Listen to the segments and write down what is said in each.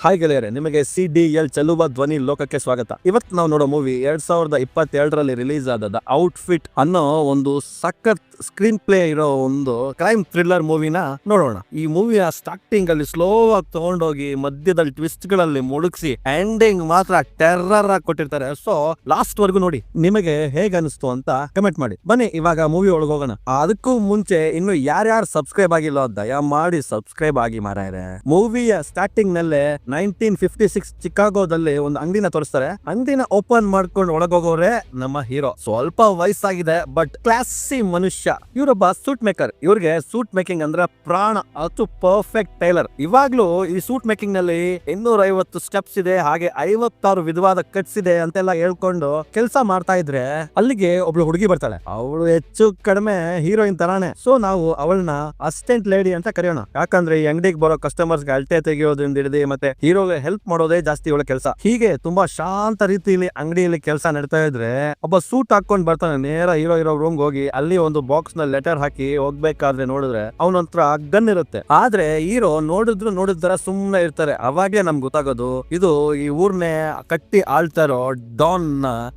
Hi ಗೆಳೆಯರೆ, ನಿಮಗೆ CDL ಚೆಲುವ ಧ್ವನಿ ಲೋಕಕ್ಕೆ ಸ್ವಾಗತ. ಇವತ್ತು ನಾವು ನೋಡೋ ಮೂವಿ 2022ರಲ್ಲಿ ರಿಲೀಸ್ ಆದ ಔಟ್ಫಿಟ್ ಅನ್ನೋ ಒಂದು ಸಖತ್ ಸ್ಕ್ರೀನ್ ಪ್ಲೇ ಇರೋ ಒಂದು ಕ್ರೈಮ್ ಥ್ರಿಲ್ಲರ್ ಮೂವಿನ ನೋಡೋಣ. ಈ ಮೂವಿಯ ಸ್ಟಾರ್ಟಿಂಗ್ ಅಲ್ಲಿ ಸ್ಲೋ ಆಗಿ ತಗೊಂಡೋಗಿ ಮಧ್ಯದಲ್ಲಿ ಟ್ವಿಸ್ಟ್ ಗಳಲ್ಲಿ ಮುಳುಗಿಸಿ ಎಂಡಿಂಗ್ ಮಾತ್ರ ಟೆರ್ರರ್ ಆಗಿ ಕೊಟ್ಟಿರ್ತಾರೆ. ಸೊ ಲಾಸ್ಟ್ ವರ್ಗು ನೋಡಿ, ನಿಮಗೆ ಹೇಗೆ ಅನಿಸ್ತು ಅಂತ ಕಮೆಂಟ್ ಮಾಡಿ. ಬನ್ನಿ ಇವಾಗ ಮೂವಿ ಒಳಗೆ ಹೋಗೋಣ. ಅದಕ್ಕೂ ಮುಂಚೆ ಇನ್ನು ಯಾರ್ಯಾರು ಸಬ್ಸ್ಕ್ರೈಬ್ ಆಗಿಲ್ಲ ದಯಮಾಡಿ ಸಬ್ಸ್ಕ್ರೈಬ್ ಆಗಿ ಮಾರಾಯರೆ. ಮೂವಿಯ ಸ್ಟಾರ್ಟಿಂಗ್ ನಲ್ಲೇ 1956 ಚಿಕಾಗೋದಲ್ಲಿ ಒಂದು ಅಂಗಡಿನ ತೋರಿಸ್ತಾರೆ. ಅಂಗಡಿನ ಓಪನ್ ಮಾಡ್ಕೊಂಡು ಒಳಗೋಗೋರೆ ನಮ್ಮ ಹೀರೋ. ಸ್ವಲ್ಪ ವಯಸ್ಸಾಗಿದೆ ಬಟ್ ಕ್ಲಾಸಿ ಮನುಷ್ಯ. ಇವರೊಬ್ಬ ಸೂಟ್ ಮೇಕರ್. ಇವ್ರಿಗೆ ಸೂಟ್ ಮೇಕಿಂಗ್ ಅಂದ್ರೆ ಪ್ರಾಣ. ಅದು ಪರ್ಫೆಕ್ಟ್ ಟೈಲರ್. ಇವಾಗ್ಲೂ ಈ ಸೂಟ್ ಮೇಕಿಂಗ್ ನಲ್ಲಿ 250 ಸ್ಟೆಪ್ಸ್ ಇದೆ, ಹಾಗೆ 56 ವಿಧವಾದ ಕಟ್ಸ್ ಇದೆ ಅಂತೆಲ್ಲ ಹೇಳ್ಕೊಂಡು ಕೆಲಸ ಮಾಡ್ತಾ ಇದ್ರೆ ಅಲ್ಲಿಗೆ ಒಬ್ಳು ಹುಡುಗಿ ಬರ್ತಾಳೆ. ಅವಳು ಹೆಚ್ಚು ಕಡಿಮೆ ಹೀರೋಯಿನ್ ತರಾನೇ. ಸೊ ನಾವು ಅವಳನ್ನ ಅಸಿಸ್ಟೆಂಟ್ ಲೇಡಿ ಅಂತ ಕರೆಯೋಣ. ಯಾಕಂದ್ರೆ ಈ ಅಂಗಡಿಗೆ ಬರೋ ಕಸ್ಟಮರ್ಸ್ ಗೆ ಅಳತೆ ತೆಗೆಯೋದ್ರಿಂದ ಹಿಡಿದು ಮತ್ತೆ ಹೀರೋಗೆ ಹೆಲ್ಪ್ ಮಾಡೋದೇ ಜಾಸ್ತಿ ಇವಳ ಕೆಲಸ. ಹೀಗೆ ತುಂಬಾ ಶಾಂತ ರೀತಿಯಲ್ಲಿ ಅಂಗಡಿಯಲ್ಲಿ ಕೆಲಸ ನಡೀತಾ ಇದ್ರೆ ಒಬ್ಬ ಸೂಟ್ ಹಾಕೊಂಡ್ ಬರ್ತಾನೆ. ನೇರ ಹೀರೋ ಇರೋ ರೂಮ್ ಹೋಗಿ ಅಲ್ಲಿ ಒಂದು ಬಾಕ್ಸ್ ನ ಲೆಟರ್ ಹಾಕಿ ಹೋಗ್ಬೇಕಾದ್ರೆ ನೋಡಿದ್ರೆ ಅವನ ಹತ್ರ ಗನ್ ಇರುತ್ತೆ. ಆದ್ರೆ ಹೀರೋ ನೋಡಿದ್ರ ಸುಮ್ನೆ ಇರ್ತಾರೆ. ಅವಾಗ್ಲೇ ನಮ್ಗೆ ಗೊತ್ತಾಗೋದು ಇದು ಈ ಊರ್ನೇ ಕಟ್ಟಿ ಆಳ್ತಾ ಇರೋ ಡಾನ್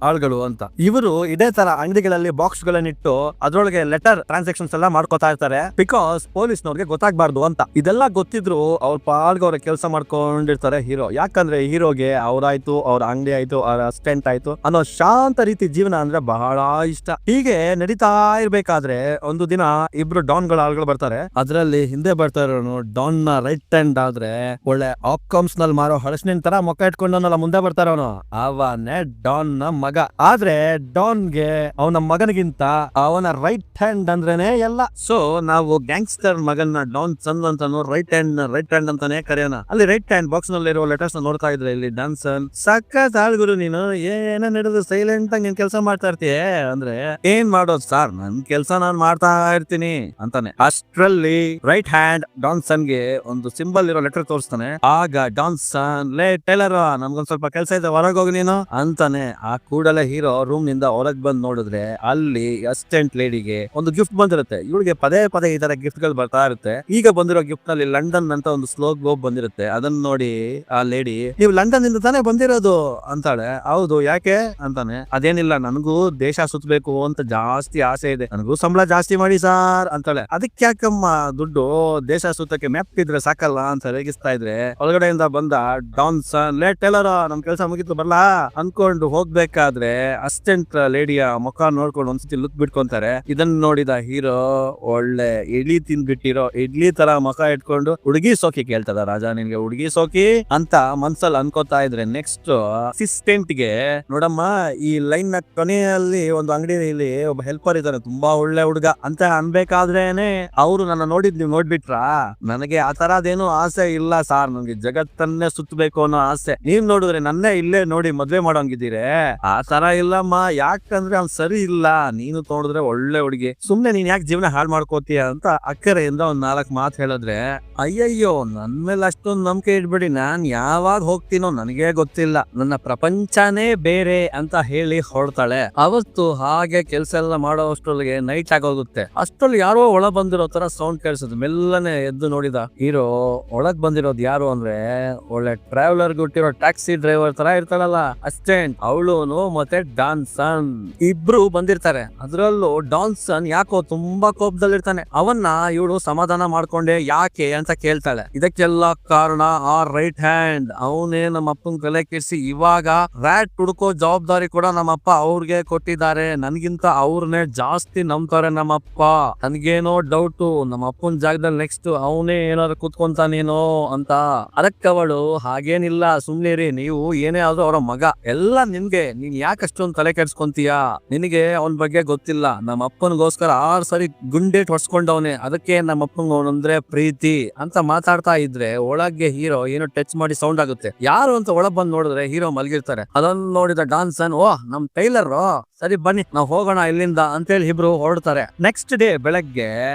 ಆಳ್ಗಳು ಅಂತ. ಇವರು ಇದೇ ತರ ಅಂಗಡಿಗಳಲ್ಲಿ ಬಾಕ್ಸ್ ಗಳನ್ನಿಟ್ಟು ಅದ್ರೊಳಗೆ ಲೆಟರ್ ಟ್ರಾನ್ಸಾಕ್ಷನ್ಸ್ ಎಲ್ಲ ಮಾಡ್ಕೋತಾ ಇರ್ತಾರೆ. ಬಿಕಾಸ್ ಪೊಲೀಸ್ನವ್ರಿಗೆ ಗೊತ್ತಾಗ್ಬಾರ್ದು ಅಂತ. ಇದೆಲ್ಲ ಗೊತ್ತಿದ್ರು ಅವ್ರ ಪಾಲ್ಗೆ ಅವ್ರ ಕೆಲಸ ಮಾಡ್ಕೊಂಡಿರ್ತಾರೆ ಹೀರೋ. ಯಾಕಂದ್ರೆ ಹೀರೋಗೆ ಅವ್ರಾಯ್ತು, ಅವ್ರ ಅಂಗಡಿ ಆಯ್ತು, ಅವ್ರ ಅಸಿಸ್ಟೆಂಟ್ ಆಯ್ತು ಅನ್ನೋ ಶಾಂತ ರೀತಿ ಜೀವನ ಅಂದ್ರೆ ಬಹಳ ಇಷ್ಟ. ಹೀಗೆ ನಡೀತಾ ಇರ್ಬೇಕಾದ್ರೆ ಒಂದು ದಿನ ಇಬ್ರು ಡಾನ್ ಗಳ ಆಳ್ಗಳು ಬರ್ತಾರೆ. ಅದ್ರಲ್ಲಿ ಹಿಂದೆ ಬರ್ತಾ ಇರೋನು ಡಾನ್ ನ ರೈಟ್ ಹ್ಯಾಂಡ್ ಆದ್ರೆ ಒಳ್ಳೆ ಆಪ್ಕಾಮ್ಸ್ ನಲ್ಲಿ ಮಾರೋ ಹಳಸಿನ ತರ ಮೊಕ್ಕ ಇಟ್ಕೊಂಡವನಲ್ಲ ಮುಂದೆ ಬರ್ತಾರವನು, ಅವನೇ ಡಾನ್ ನ ಮಗ. ಆದ್ರೆ ಡಾನ್ ಗೆ ಅವನ ಮಗನಿಗಿಂತ ಅವನ ರೈಟ್ ಹ್ಯಾಂಡ್ ಅಂದ್ರೇನೆ ಎಲ್ಲ. ಸೊ ನಾವು ಗ್ಯಾಂಗ್ಸ್ಟರ್ ಮಗನ ಡಾನ್ ಸನ್ ಅಂತಾನು ರೈಟ್ ಹ್ಯಾಂಡ್ ಅಂತಾನೆ ಕರೆಯೋಣ. ಅಲ್ಲಿ ರೈಟ್ ಹ್ಯಾಂಡ್ ಬಾಕ್ಸ್ ನಲ್ಲಿ ಇರೋ ಲೆಟರ್ಸ್ ನೋಡ್ತಾ ಇದ್ರೆ ಇಲ್ಲಿ ಡಾನ್ಸನ್ ಸಖತ್ ಆಳ್ಗುರು, ನೀನು ಏನ ನಡೆದು ಸೈಲೆಂಟ್ ಆಗಿ ನೀನ್ ಕೆಲಸ ಮಾಡ್ತಾ ಇರ್ತೀಯ ಅಂದ್ರೆ ಏನ್ ಮಾಡೋದು ಸರ್, ನನ್ ಕೆಲಸ ನಾನ್ ಮಾಡ್ತಾ ಇರ್ತೀನಿ ಅಂತಾನೆ. ಅಷ್ಟ್ರಲ್ಲಿ ರೈಟ್ ಹ್ಯಾಂಡ್ ಡಾನ್ಸನ್ ಗೆ ಒಂದು ಸಿಂಬಲ್ ಇರೋ ಲೆಟರ್ ತೋರಿಸ್ತಾನೆ. ಆಗ ಡಾನ್ಸನ್, ಲೇ ಟೈಲರ್ ನಮ್ಗೊಂದ್ ಸ್ವಲ್ಪ ಕೆಲಸ ಇದೆ ಹೊರಗೋಗಿ ನೀನು ಅಂತಾನೆ. ಆ ಕೂಡಲೇ ಹೀರೋ ರೂಮ್ ನಿಂದ ಹೊರಗ್ ಬಂದ್ ನೋಡಿದ್ರೆ ಅಲ್ಲಿ ಅಸಿಸ್ಟೆಂಟ್ ಲೇಡಿಗೆ ಒಂದು ಗಿಫ್ಟ್ ಬಂದಿರುತ್ತೆ. ಇವಳಿಗೆ ಪದೇ ಪದೇ ಈ ತರ ಗಿಫ್ಟ್ ಗಳು ಬರ್ತಾ ಇರುತ್ತೆ. ಈಗ ಬಂದಿರೋ ಗಿಫ್ಟ್ ನಲ್ಲಿ ಲಂಡನ್ ಅಂತ ಒಂದು ಸ್ಲೋಗ್ ಬಂದಿರುತ್ತೆ. ಅದನ್ನ ನೋಡಿ ಆ ಲೇಡಿ, ನೀವು ಲಂಡನ್ ಇಂದ ತಾನೇ ಬಂದಿರೋದು ಅಂತಾಳೆ. ಹೌದು, ಯಾಕೆ ಅಂತಾನೆ. ಅದೇನಿಲ್ಲ, ನನಗೂ ದೇಶ ಸುತ್ತಬೇಕು ಅಂತ ಜಾಸ್ತಿ ಆಸೆ ಇದೆ, ನನಗೂ ಸಂಬಳ ಜಾಸ್ತಿ ಮಾಡಿ ಸಾರ್ ಅಂತಾಳೆ. ಅದಕ್ಕೆ ಯಾಕಮ್ಮ ದುಡ್ಡು, ದೇಶ ಸುತ್ತಕ್ಕೆ ಮ್ಯಾಪ್ ಇದ್ರೆ ಸಾಕಲ್ಲ ಅಂತ ರೇಗಿಸ್ತಾ ಇದ್ರೆ ಒಳಗಡೆಯಿಂದ ಬಂದ ಡಾನ್ಸನ್, ಲೇ ಟೈಲರ್ ನಮ್ ಕೆಲಸ ಮುಗಿತು ಬರ್ಲಾ ಅನ್ಕೊಂಡು ಹೋಗ್ಬೇಕಾದ್ರೆ ಅಸಿಸ್ಟೆಂಟ್ ಲೇಡಿಯ ಮುಖ ನೋಡ್ಕೊಂಡು ಒಂದ್ಸತಿ ಲುಕ್ ಬಿಟ್ಕೊಂತಾರೆ. ಇದನ್ನ ನೋಡಿದ ಹೀರೋ ಒಳ್ಳೆ ಇಡ್ಲಿ ತಿಂದ್ಬಿಟ್ಟಿರೋ ಇಡ್ಲಿ ತರ ಮುಖ ಇಟ್ಕೊಂಡು ಹುಡುಗಿ ಸೋಕಿ ಕೇಳ್ತದ, ರಾಜ ನಿನ್ಗೆ ಹುಡುಗಿ ಸೋಕಿ ಅಂತ ಮನ್ಸಲ್ಲಿ ಅನ್ಕೋತಾ ಇದ್ರೆ ನೆಕ್ಸ್ಟ್ ಅಸಿಸ್ಟೆಂಟ್ ಗೆ, ನೋಡಮ್ಮ ಈ ಲೈನ್ ನ ಕೊನೆಯಲ್ಲಿ ಒಂದು ಅಂಗಡಿಯಲ್ಲಿ ಒಬ್ಬ ಹೆಲ್ಪರ್ ಇದ್ದಾನೆ, ತುಂಬಾ ಒಳ್ಳೆ ಹುಡುಗ ಅಂತ ಅನ್ಬೇಕಾದ್ರೇನೆ ಅವರು ನನ್ನ ನೋಡಿದ್ ನೀವು ನೋಡ್ಬಿಟ್ರಾ, ನನಗೆ ಆ ತರದೇನು ಆಸೆ ಇಲ್ಲ ಸಾರ್, ನನ್ಗೆ ಜಗತ್ತನ್ನೇ ಸುತ್ತಬೇಕು ಅನ್ನೋ ಆಸೆ. ನೀವ್ ನೋಡಿದ್ರೆ ನನ್ನೇ ಇಲ್ಲೇ ನೋಡಿ ಮದ್ವೆ ಮಾಡೋಂಗಿದ್ದೀರಿ. ಆ ತರ ಇಲ್ಲಮ್ಮ, ಯಾಕಂದ್ರೆ ಅವ್ನ್ ಸರಿ ಇಲ್ಲ, ನೀನು ನೋಡಿದ್ರೆ ಒಳ್ಳೆ ಹುಡುಗಿ, ಸುಮ್ನೆ ನೀನ್ ಯಾಕೆ ಜೀವನ ಹಾಳು ಮಾಡ್ಕೋತೀಯ ಅಂತ ಅಕ್ಕರೆಯಿಂದ ಒಂದ್ 4 ಮಾತು ಹೇಳಿದ್ರೆ, ಅಯ್ಯಯ್ಯೋ ನನ್ ಮೇಲೆ ಅಷ್ಟೊಂದು ನಂಬಿಕೆ ಇಡ್ಬೇಡಿ, ನಾನ್ ಯಾವಾಗ ಹೋಗ್ತೀನೋ ನನಗೆ ಗೊತ್ತಿಲ್ಲ, ನನ್ನ ಪ್ರಪಂಚನೇ ಬೇರೆ ಅಂತ ಹೇಳಿ ಹೊರಡ್ತಾಳೆ. ಅವತ್ತು ಹಾಗೆ ಕೆಲ್ಸ ಎಲ್ಲ ಮಾಡೋ ಅಷ್ಟೊಳಗೆ ನೈಟ್ ಆಗೋಗುತ್ತೆ. ಅಷ್ಟರಲ್ಲಿ ಯಾರೋ ಒಳ ಬಂದಿರೋ ತರ ಸೌಂಡ್ ಕೇಳಿಸುತ್ತೆ. ಮೆಲ್ಲನೆ ಎದ್ದು ನೋಡಿದ ಹೀರೋ, ಒಳಗ್ ಬಂದಿರೋದು ಯಾರು ಅಂದ್ರೆ ಒಳ್ಳೆ ಟ್ರಾವೆಲರ್ ಗುಟ್ಟಿರೋ ಟ್ಯಾಕ್ಸಿ ಡ್ರೈವರ್ ತರ ಇರ್ತಾಳಲ್ಲ ಅಸಿಸ್ಟೆಂಟ್, ಅವಳು ಮತ್ತೆ ಡಾನ್ಸನ್ ಇಬ್ರು ಬಂದಿರ್ತಾರೆ. ಅದ್ರಲ್ಲೂ ಡಾನ್ಸನ್ ಯಾಕೋ ತುಂಬಾ ಕೋಪದಲ್ಲಿರ್ತಾನೆ. ಅವನ್ನ ಇವಳು ಸಮಾಧಾನ ಮಾಡ್ಕೊಂಡೆ ಯಾಕೆ ಅಂತ ಕೇಳ್ತಾಳೆ. ಇದಕ್ಕೆಲ್ಲ ಕಾರಣ ಆ ರೈಟ್ ಹ್ಯಾಂಡ್, ಅವನೇ ನಮ್ಮ ಅಪ್ಪನ ತಲೆ ಕೆಡಿಸಿ ಇವಾಗ ರ್ಯಾಟ್ ಹುಡುಕೋ ಜವಾಬ್ದಾರಿ ಕೂಡ ನಮ್ಮಪ್ಪ ಅವ್ರಿಗೆ ಕೊಟ್ಟಿದ್ದಾರೆ. ನನ್ಗಿಂತ ಅವ್ರನ್ನೇ ಜಾಸ್ತಿ ನಂಬ್ತಾರೆ ನಮ್ಮಪ್ಪ. ನನ್ಗೇನೋ ಡೌಟು, ನಮ್ಮ ಅಪ್ಪನ ಜಾಗದಲ್ಲಿ ನೆಕ್ಸ್ಟ್ ಅವನೇ ಏನಾದ್ರು ಕುತ್ಕೊಂತಾನೇನೋ ಅಂತ. ಅದಕ್ಕೆ ಅವಳು, ಹಾಗೇನಿಲ್ಲ ಸುಮ್ನಿರಿ, ನೀವು ಏನೇ ಆದ್ರೂ ಅವರ ಮಗ, ಎಲ್ಲ ನಿನ್ಗೆ, ನೀನ್ ಯಾಕೆ ಅಷ್ಟೊಂದು ತಲೆ ಕೆಡ್ಸ್ಕೊಂತೀಯಾ, ನಿನಗೆ ಅವನ ಬಗ್ಗೆ ಗೊತ್ತಿಲ್ಲ, ನಮ್ಮ ಅಪ್ಪನಿಗೋಸ್ಕರ 6 ಸರಿ ಗುಂಡೇಟ್ ಹೊಡ್ಸ್ಕೊಂಡವನೆ, ಅದಕ್ಕೆ ನಮ್ಮ ಅಪ್ಪಂಗ ಅವನಂದ್ರೆ ಪ್ರೀತಿ ಅಂತ ಮಾತಾಡ್ತಾ ಇದ್ರೆ ಒಳಗೆ ಹೀರೋ ಏನೋ ಟಚ್ ಮಾಡಿ ಸೌಂಡ್ ಆಗುತ್ತೆ. ಯಾರು ಅಂತ ಒಳಗ್ ಬಂದ್ ನೋಡಿದ್ರೆ ಹೀರೋ ಮಲಗಿರ್ತಾರೆ. ಅದನ್ನ ನೋಡಿದ ಡಾನ್ಸನ್, ಓ ನಮ್ ಟೈಲರ್, ಸರಿ ಬನ್ನಿ ನಾವು ಹೋಗೋಣ ಇಲ್ಲಿಂದ ಅಂತೇಳಿ ಇಬ್ರು ಹೊರಡ್ತಾರೆ. ನೆಕ್ಸ್ಟ್ ಡೇ ಬೆಳಗ್ಗೆ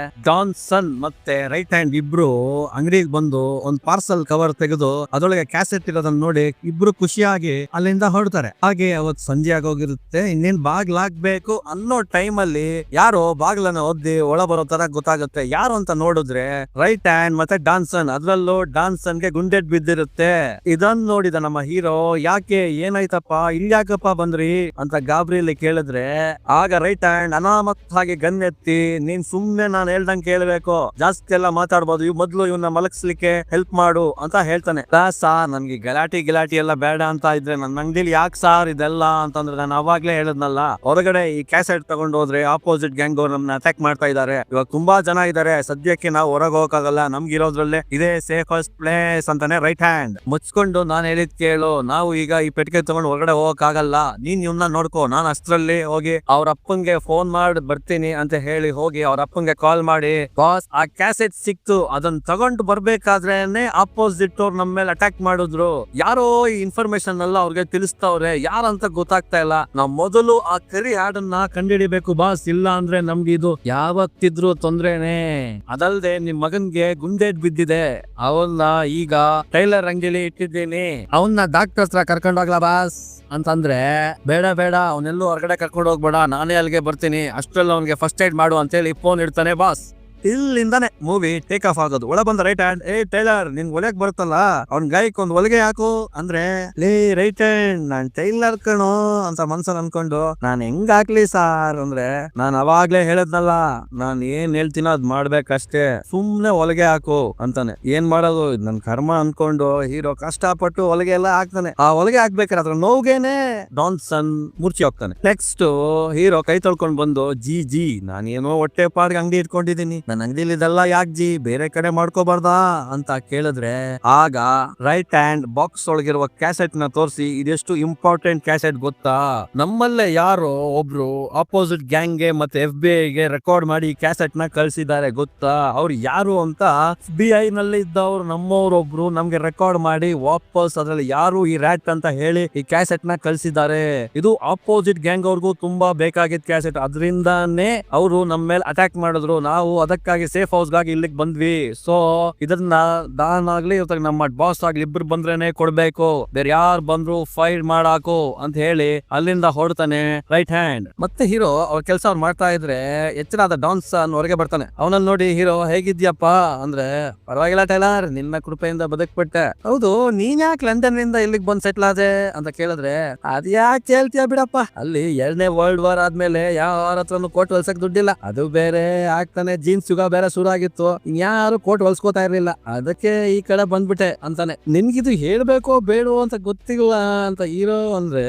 ಡಾನ್ಸನ್ ಮತ್ತೆ ರೈಟ್ ಹ್ಯಾಂಡ್ ಇಬ್ರು ಅಂಗಡಿಗೆ ಬಂದು ಒಂದ್ ಪಾರ್ಸಲ್ ಕವರ್ ತೆಗೆದು ಅದರೊಳಗೆ ಕ್ಯಾಸೆಟ್ ಇರೋದನ್ನ ನೋಡಿ ಇಬ್ರು ಖುಷಿಯಾಗಿ ಅಲ್ಲಿಂದ ಹೊರಡ್ತಾರೆ. ಹಾಗೆ ಅವತ್ ಸಂಜೆ ಆಗೋಗಿರುತ್ತೆ. ಇನ್ನೇನ್ ಬಾಗ್ಲಾಗ್ಬೇಕು ಅನ್ನೋ ಟೈಮ್ ಅಲ್ಲಿ ಯಾರೋ ಬಾಗ್ಲನ್ನ ಒದ್ದಿ ಒಳ ಬರೋ ತರ ಗೊತ್ತಾಗುತ್ತೆ. ಯಾರು ಅಂತ ನೋಡಿದ್ರೆ ರೈಟ್ ಹ್ಯಾಂಡ್ ಮತ್ತೆ ಡಾನ್ಸನ್. ಅದ್ರಲ್ಲೂ ಡಾನ್ಸನ್ ಗೆ ಗುಂಡೆಟ್ ಬಿದ್ದ ಬಿದ್ದಿರುತ್ತೆ. ಇದನ್ ನೋಡಿದ ನಮ್ಮ ಹೀರೋ ಯಾಕೆ ಏನಾಯ್ತಪ್ಪ ಇಲ್ಯಾಕಪ್ಪ ಬಂದ್ರಿ ಅಂತ ಗಾಬರಿಯಲ್ಲಿ ಕೇಳಿದ್ರೆ ಆಗ ರೈಟ್ ಹ್ಯಾಂಡ್ ಅನಾಮತ್ ಹಾಗೆ ಗನ್ ಎತ್ತಿ ನೀನ್ ಸುಮ್ನೆ ನಾನ್ ಹೇಳ್ದಂಗ್ ಕೇಳ್ಬೇಕು, ಜಾಸ್ತಿ ಎಲ್ಲ ಮಾತಾಡ್ಬೋದು, ಮೊದ್ಲು ಇವನ್ನ ಮಲಗಿಸ್ಲಿಕ್ಕೆ ಹೆಲ್ಪ್ ಮಾಡು ಅಂತ ಹೇಳ್ತಾನೆ. ಸಾರ್ ನನ್ಗೆ ಗಲಾಟಿ ಎಲ್ಲ ಬೇಡ ಅಂತ ಇದ್ರೆ ನನ್ನ ಅಂಗಡಿಲಿ ಯಾಕೆ ಸಾರ್ ಇದೆಲ್ಲ ಅಂತಂದ್ರೆ ನಾನು ಅವಾಗ್ಲೇ ಹೇಳದ್ನಲ್ಲ, ಹೊರಗಡೆ ಈ ಕ್ಯಾಸೆಟ್ ತಗೊಂಡು ಹೋದ್ರೆ ಆಪೋಸಿಟ್ ಗ್ಯಾಂಗ್ ಅವ್ರು ನಮ್ಮನ್ನ ಅಟ್ಯಾಕ್ ಮಾಡ್ತಾ ಇದಾರೆ, ಇವಾಗ ತುಂಬಾ ಜನ ಇದಾರೆ, ಸದ್ಯಕ್ಕೆ ನಾವು ಹೊರಗೆ ಹೋಗಕ್ಕಾಗಲ್ಲ, ನಮ್ಗಿರೋದ್ರಲ್ಲೇ ಇದೇ ಸೇಫೆಸ್ಟ್ ಪ್ಲೇಸ್ ಅಂತಾನೆ ರೈಟ್ ಹ್ಯಾಂಡ್. ಮುಚ್ಕೊಂಡು ನಾನ್ ಹೇಳಿದ್ ಕೇಳು, ನಾವು ಈಗ ಈ ಪೆಟ್ಟಿಗೆ ತಗೊಂಡು ಹೊರಗಡೆ ಹೋಗಕ್ಕಾಗಲ್ಲ, ನೀನ್ ಇವನ್ನ ನೋಡ್ಕೋ, ನಾನ್ ಅಷ್ಟರಲ್ಲಿ ಹೋಗಿ ಅವ್ರ ಅಪ್ಪಂಗೆ ಫೋನ್ ಮಾಡಿ ಬರ್ತೀನಿ ಅಂತ ಹೇಳಿ ಹೋಗಿ ಅವ್ರ ಅಪ್ಪಂಗೆ ಕಾಲ್ ಮಾಡಿ, ಬಾಸ್ ಆ ಕ್ಯಾಸೆಟ್ ಸಿಕ್ತು, ಅದನ್ನ ತಗೊಂಡು ಬರ್ಬೇಕಾದ್ರೇನೆ ಆಪೋಸಿಟ್ ಅವ್ರು ನಮ್ಮ ಮೇಲೆ ಅಟ್ಯಾಕ್ ಮಾಡಿದ್ರು, ಯಾರೋ ಈ ಇನ್ಫಾರ್ಮೇಶನ್ ಎಲ್ಲ ಅವ್ರಿಗೆ ತಿಳಿಸ್ತವ್ರೆ, ಯಾರಂತ ಗೊತ್ತಾಗ್ತಾ ಇಲ್ಲ, ನಾವ್ ಮೊದಲು ಆ ಕರಿ ಹಾಡನ್ನ ಕಂಡಿಡಿಬೇಕು ಬಾಸ್, ಇಲ್ಲ ಅಂದ್ರೆ ನಮ್ಗೆ ಇದು ಯಾವತ್ತಿದ್ರು ತೊಂದ್ರೆನೆ. ಅದಲ್ದೆ ನಿಮ್ ಮಗನ್ಗೆ ಗುಂಡೇಟ್ ಬಿದ್ದಿದೆ, ಅವನ್ನ ಈಗ ಟೈಲರ್ ಅಂಗಡಿಲಿ ಇಟ್ಟಿದ್ದೀನಿ, ಅವನ್ನ ಡಾಕ್ಟರ್ ಹತ್ರ ಕರ್ಕೊಂಡ್ ಹೋಗ್ಲಾ ಬಾಸ್ ಅಂತಂದ್ರೆ, ಬೇಡ ಅವನೆಲ್ಲೂ ಹೊರಗಡೆ ಕರ್ಕೊಂಡು ಹೋಗ್ಬೇಡ, ನಾನೇ ಅಲ್ಲಿಗೆ ಬರ್ತೀನಿ, ಅಷ್ಟ್ರಲ್ಲಿ ಅವನಿಗೆ ಫಸ್ಟ್ ಏಡ್ ಮಾಡು ಅಂತೇಳಿ ಫೋನ್ ಇಡ್ತಾನೆ ಬಾಸ್. ಇಲ್ಲಿಂದಾನೆ ಮೂವಿ ಟೇಕ್ ಆಫ್ ಆಗೋದು. ಒಳ ಬಂದ ರೈಟ್ ಹ್ಯಾಂಡ್, ಏ ಟೈಲರ್ ನಿನ್ ಒಲೆಗ್ ಬರುತ್ತಲ್ಲ ಅವ್ನ್ ಗಾಯಕ್ ಒಂದ್ ಒಲಗೆ ಹಾಕು ಅಂದ್ರೆ, ಲೇ ರೈಟ್ ಹ್ಯಾಂಡ್ ನಾನ್ ಟೈಲರ್ ಕಣೋ ಅಂತ ಮನ್ಸಲ್ಲಿ ಅನ್ಕೊಂಡು, ನಾನ್ ಹೆಂಗ್ ಹಾಕ್ಲಿ ಸಾರ್ ಅಂದ್ರೆ, ನಾನ್ ಅವಾಗ್ಲೇ ಹೇಳದ್ನಲ್ಲ ನಾನ್ ಏನ್ ಹೇಳ್ತೀನೋ ಅದ್ ಮಾಡ್ಬೇಕಷ್ಟೇ, ಸುಮ್ನೆ ಒಲಗೆ ಹಾಕು ಅಂತಾನೆ. ಏನ್ ಮಾಡೋದು ನನ್ ಕರ್ಮ ಅನ್ಕೊಂಡು ಹೀರೋ ಕಷ್ಟಪಟ್ಟು ಒಲಗೆ ಎಲ್ಲ ಹಾಕ್ತಾನೆ. ಆ ಒಲಗೆ ಹಾಕ್ಬೇಕಾದ್ರೆ ಅದ್ರ ನೋವ್ಗೇನೆ ಡಾನ್ಸನ್ ಮೂರ್ಛೆ ಹೋಗ್ತಾನೆ. ನೆಕ್ಸ್ಟ್ ಹೀರೋ ಕೈ ತೊಳ್ಕೊಂಡ್ ಬಂದು, ಜಿ ನಾನೇನೋ ಹೊಟ್ಟೆ ಪಾಡ್ಗೆ ಅಂಗಡಿ ಇಟ್ಕೊಂಡಿದೀನಿ, ನನ್ನ ಅಂಗಡಿಲಿ ಇದೆಲ್ಲ ಯಾಕೆ ಜಿ ಬೇರೆ ಕಡೆ ಮಾಡ್ಕೋಬಾರ್ದಾ ಅಂತ ಕೇಳಿದ್ರೆ, ಆಗ ರೈಟ್ ಹ್ಯಾಂಡ್ ಬಾಕ್ಸ್ ಒಳಗಿರುವ ಕ್ಯಾಸೆಟ್ ನ ತೋರಿಸಿ, ಇದೆಷ್ಟು ಇಂಪಾರ್ಟೆಂಟ್ ಕ್ಯಾಸೆಟ್ ಗೊತ್ತಾ, ನಮ್ಮಲ್ಲೇ ಯಾರೋ ಒಬ್ರು ಆಪೋಸಿಟ್ ಗ್ಯಾಂಗ್ ಗೆ ಮತ್ತೆ FBI ಗೆ ರೆಕಾರ್ಡ್ ಮಾಡಿ ಕ್ಯಾಸೆಟ್ ನ ಕಳ್ಸಿದ್ದಾರೆ ಗೊತ್ತಾ, ಅವ್ರು ಯಾರು ಅಂತ FBI ನಲ್ಲಿ ಇದ್ದವ್ರು ನಮ್ಮವ್ರೊಬ್ರು ನಮ್ಗೆ ರೆಕಾರ್ಡ್ ಮಾಡಿ ವಾಪಸ್ ಅದ್ರಲ್ಲಿ ಯಾರು ಈ ರ್ಯಾಟ್ ಅಂತ ಹೇಳಿ ಈ ಕ್ಯಾಸೆಟ್ ನ ಕಳ್ಸಿದ್ದಾರೆ. ಇದು ಆಪೋಸಿಟ್ ಗ್ಯಾಂಗ್ ಅವ್ರಿಗೂ ತುಂಬಾ ಬೇಕಾಗಿದ್ದ ಕ್ಯಾಸೆಟ್, ಅದರಿಂದಾನೇ ಅವರು ನಮ್ಮ ಮೇಲೆ ಅಟ್ಯಾಕ್ ಮಾಡಿದ್ರು, ನಾವು ಅದಕ್ಕಾಗಿ ಸೇಫ್ ಹೌಸ್ ಗಾಗಿ ಇಲ್ಲಿಗೆ ಬಂದ್ವಿ. ಸೊ ಇದನ್ನ ದಾನ್ ಆಗ್ಲಿ ನಮ್ಮ ಬಾಸ್ ಆಗ್ಲಿ ಇಬ್ರು ಬಂದ್ರೇನೆ ಕೊಡ್ಬೇಕು, ಬೇರೆ ಯಾರು ಬಂದ್ರು ಫೈರ್ ಮಾಡಾಕು ಅಂತ ಹೇಳಿ ಅಲ್ಲಿಂದ ಹೊಡ್ತಾನೆ ರೈಟ್ ಹ್ಯಾಂಡ್. ಮತ್ತೆ ಹೀರೋ ಅವ್ರ ಕೆಲಸ ಅವ್ರು ಮಾಡ್ತಾ ಇದ್ರೆ ಎಚ್ಚರಾದ ಡಾನ್ಸನ್ ಹೊರಗೆ ಬರ್ತಾನೆ. ಅವನನ್ನ ನೋಡಿ ಹೀರೋ ಹೇಗಿದ್ಯಪ್ಪ ಅಂದ್ರೆ, ಪರವಾಗಿಲ್ಲ ಟೈಲರ್ ನಿನ್ನ ಕೃಪೆಯಿಂದ ಬದುಕ್ಬಿಟ್ಟೆ. ಹೌದು ನೀನ್ ಯಾಕೆ ಲಂಡನ್ ನಿಂದ ಇಲ್ಲಿಗೆ ಬಂದ್ ಸೆಟ್ಲ್ ಆದೆ ಅಂತ ಕೇಳಿದ್ರೆ, ಅದ್ ಯಾಕೆ ಕೇಳ್ತೀಯ ಬಿಡಪ್ಪ, ಅಲ್ಲಿ 2ನೇ ವರ್ಲ್ಡ್ ವಾರ್ ಆದ್ಮೇಲೆ ಯಾರ ಹತ್ರನು ಕೋಟ್ ಹೊಲ್ಸಕ್ ದುಡ್ಡಿಲ್ಲ, ಅದು ಬೇರೆ ಆಗ್ತಾನೆ, ಜೀನ್ಸ್ ಯುಗ ಬೇರೆ ಶುರು ಆಗಿತ್ತು, ಇನ್ಯಾರು ಕೋಟ್ ಹೊಲ್ಸ್ಕೋತಾ ಇರ್ಲಿಲ್ಲ, ಅದಕ್ಕೆ ಈ ಕಡೆ ಬಂದ್ಬಿಟ್ಟೆ ಅಂತಾನೆ. ನಿನ್ಗಿದು ಹೇಳ್ಬೇಕೋ ಬೇಡೋ ಅಂತ ಗೊತ್ತಿಲ್ಲ ಅಂತ ಹೀರೋ ಅಂದ್ರೆ,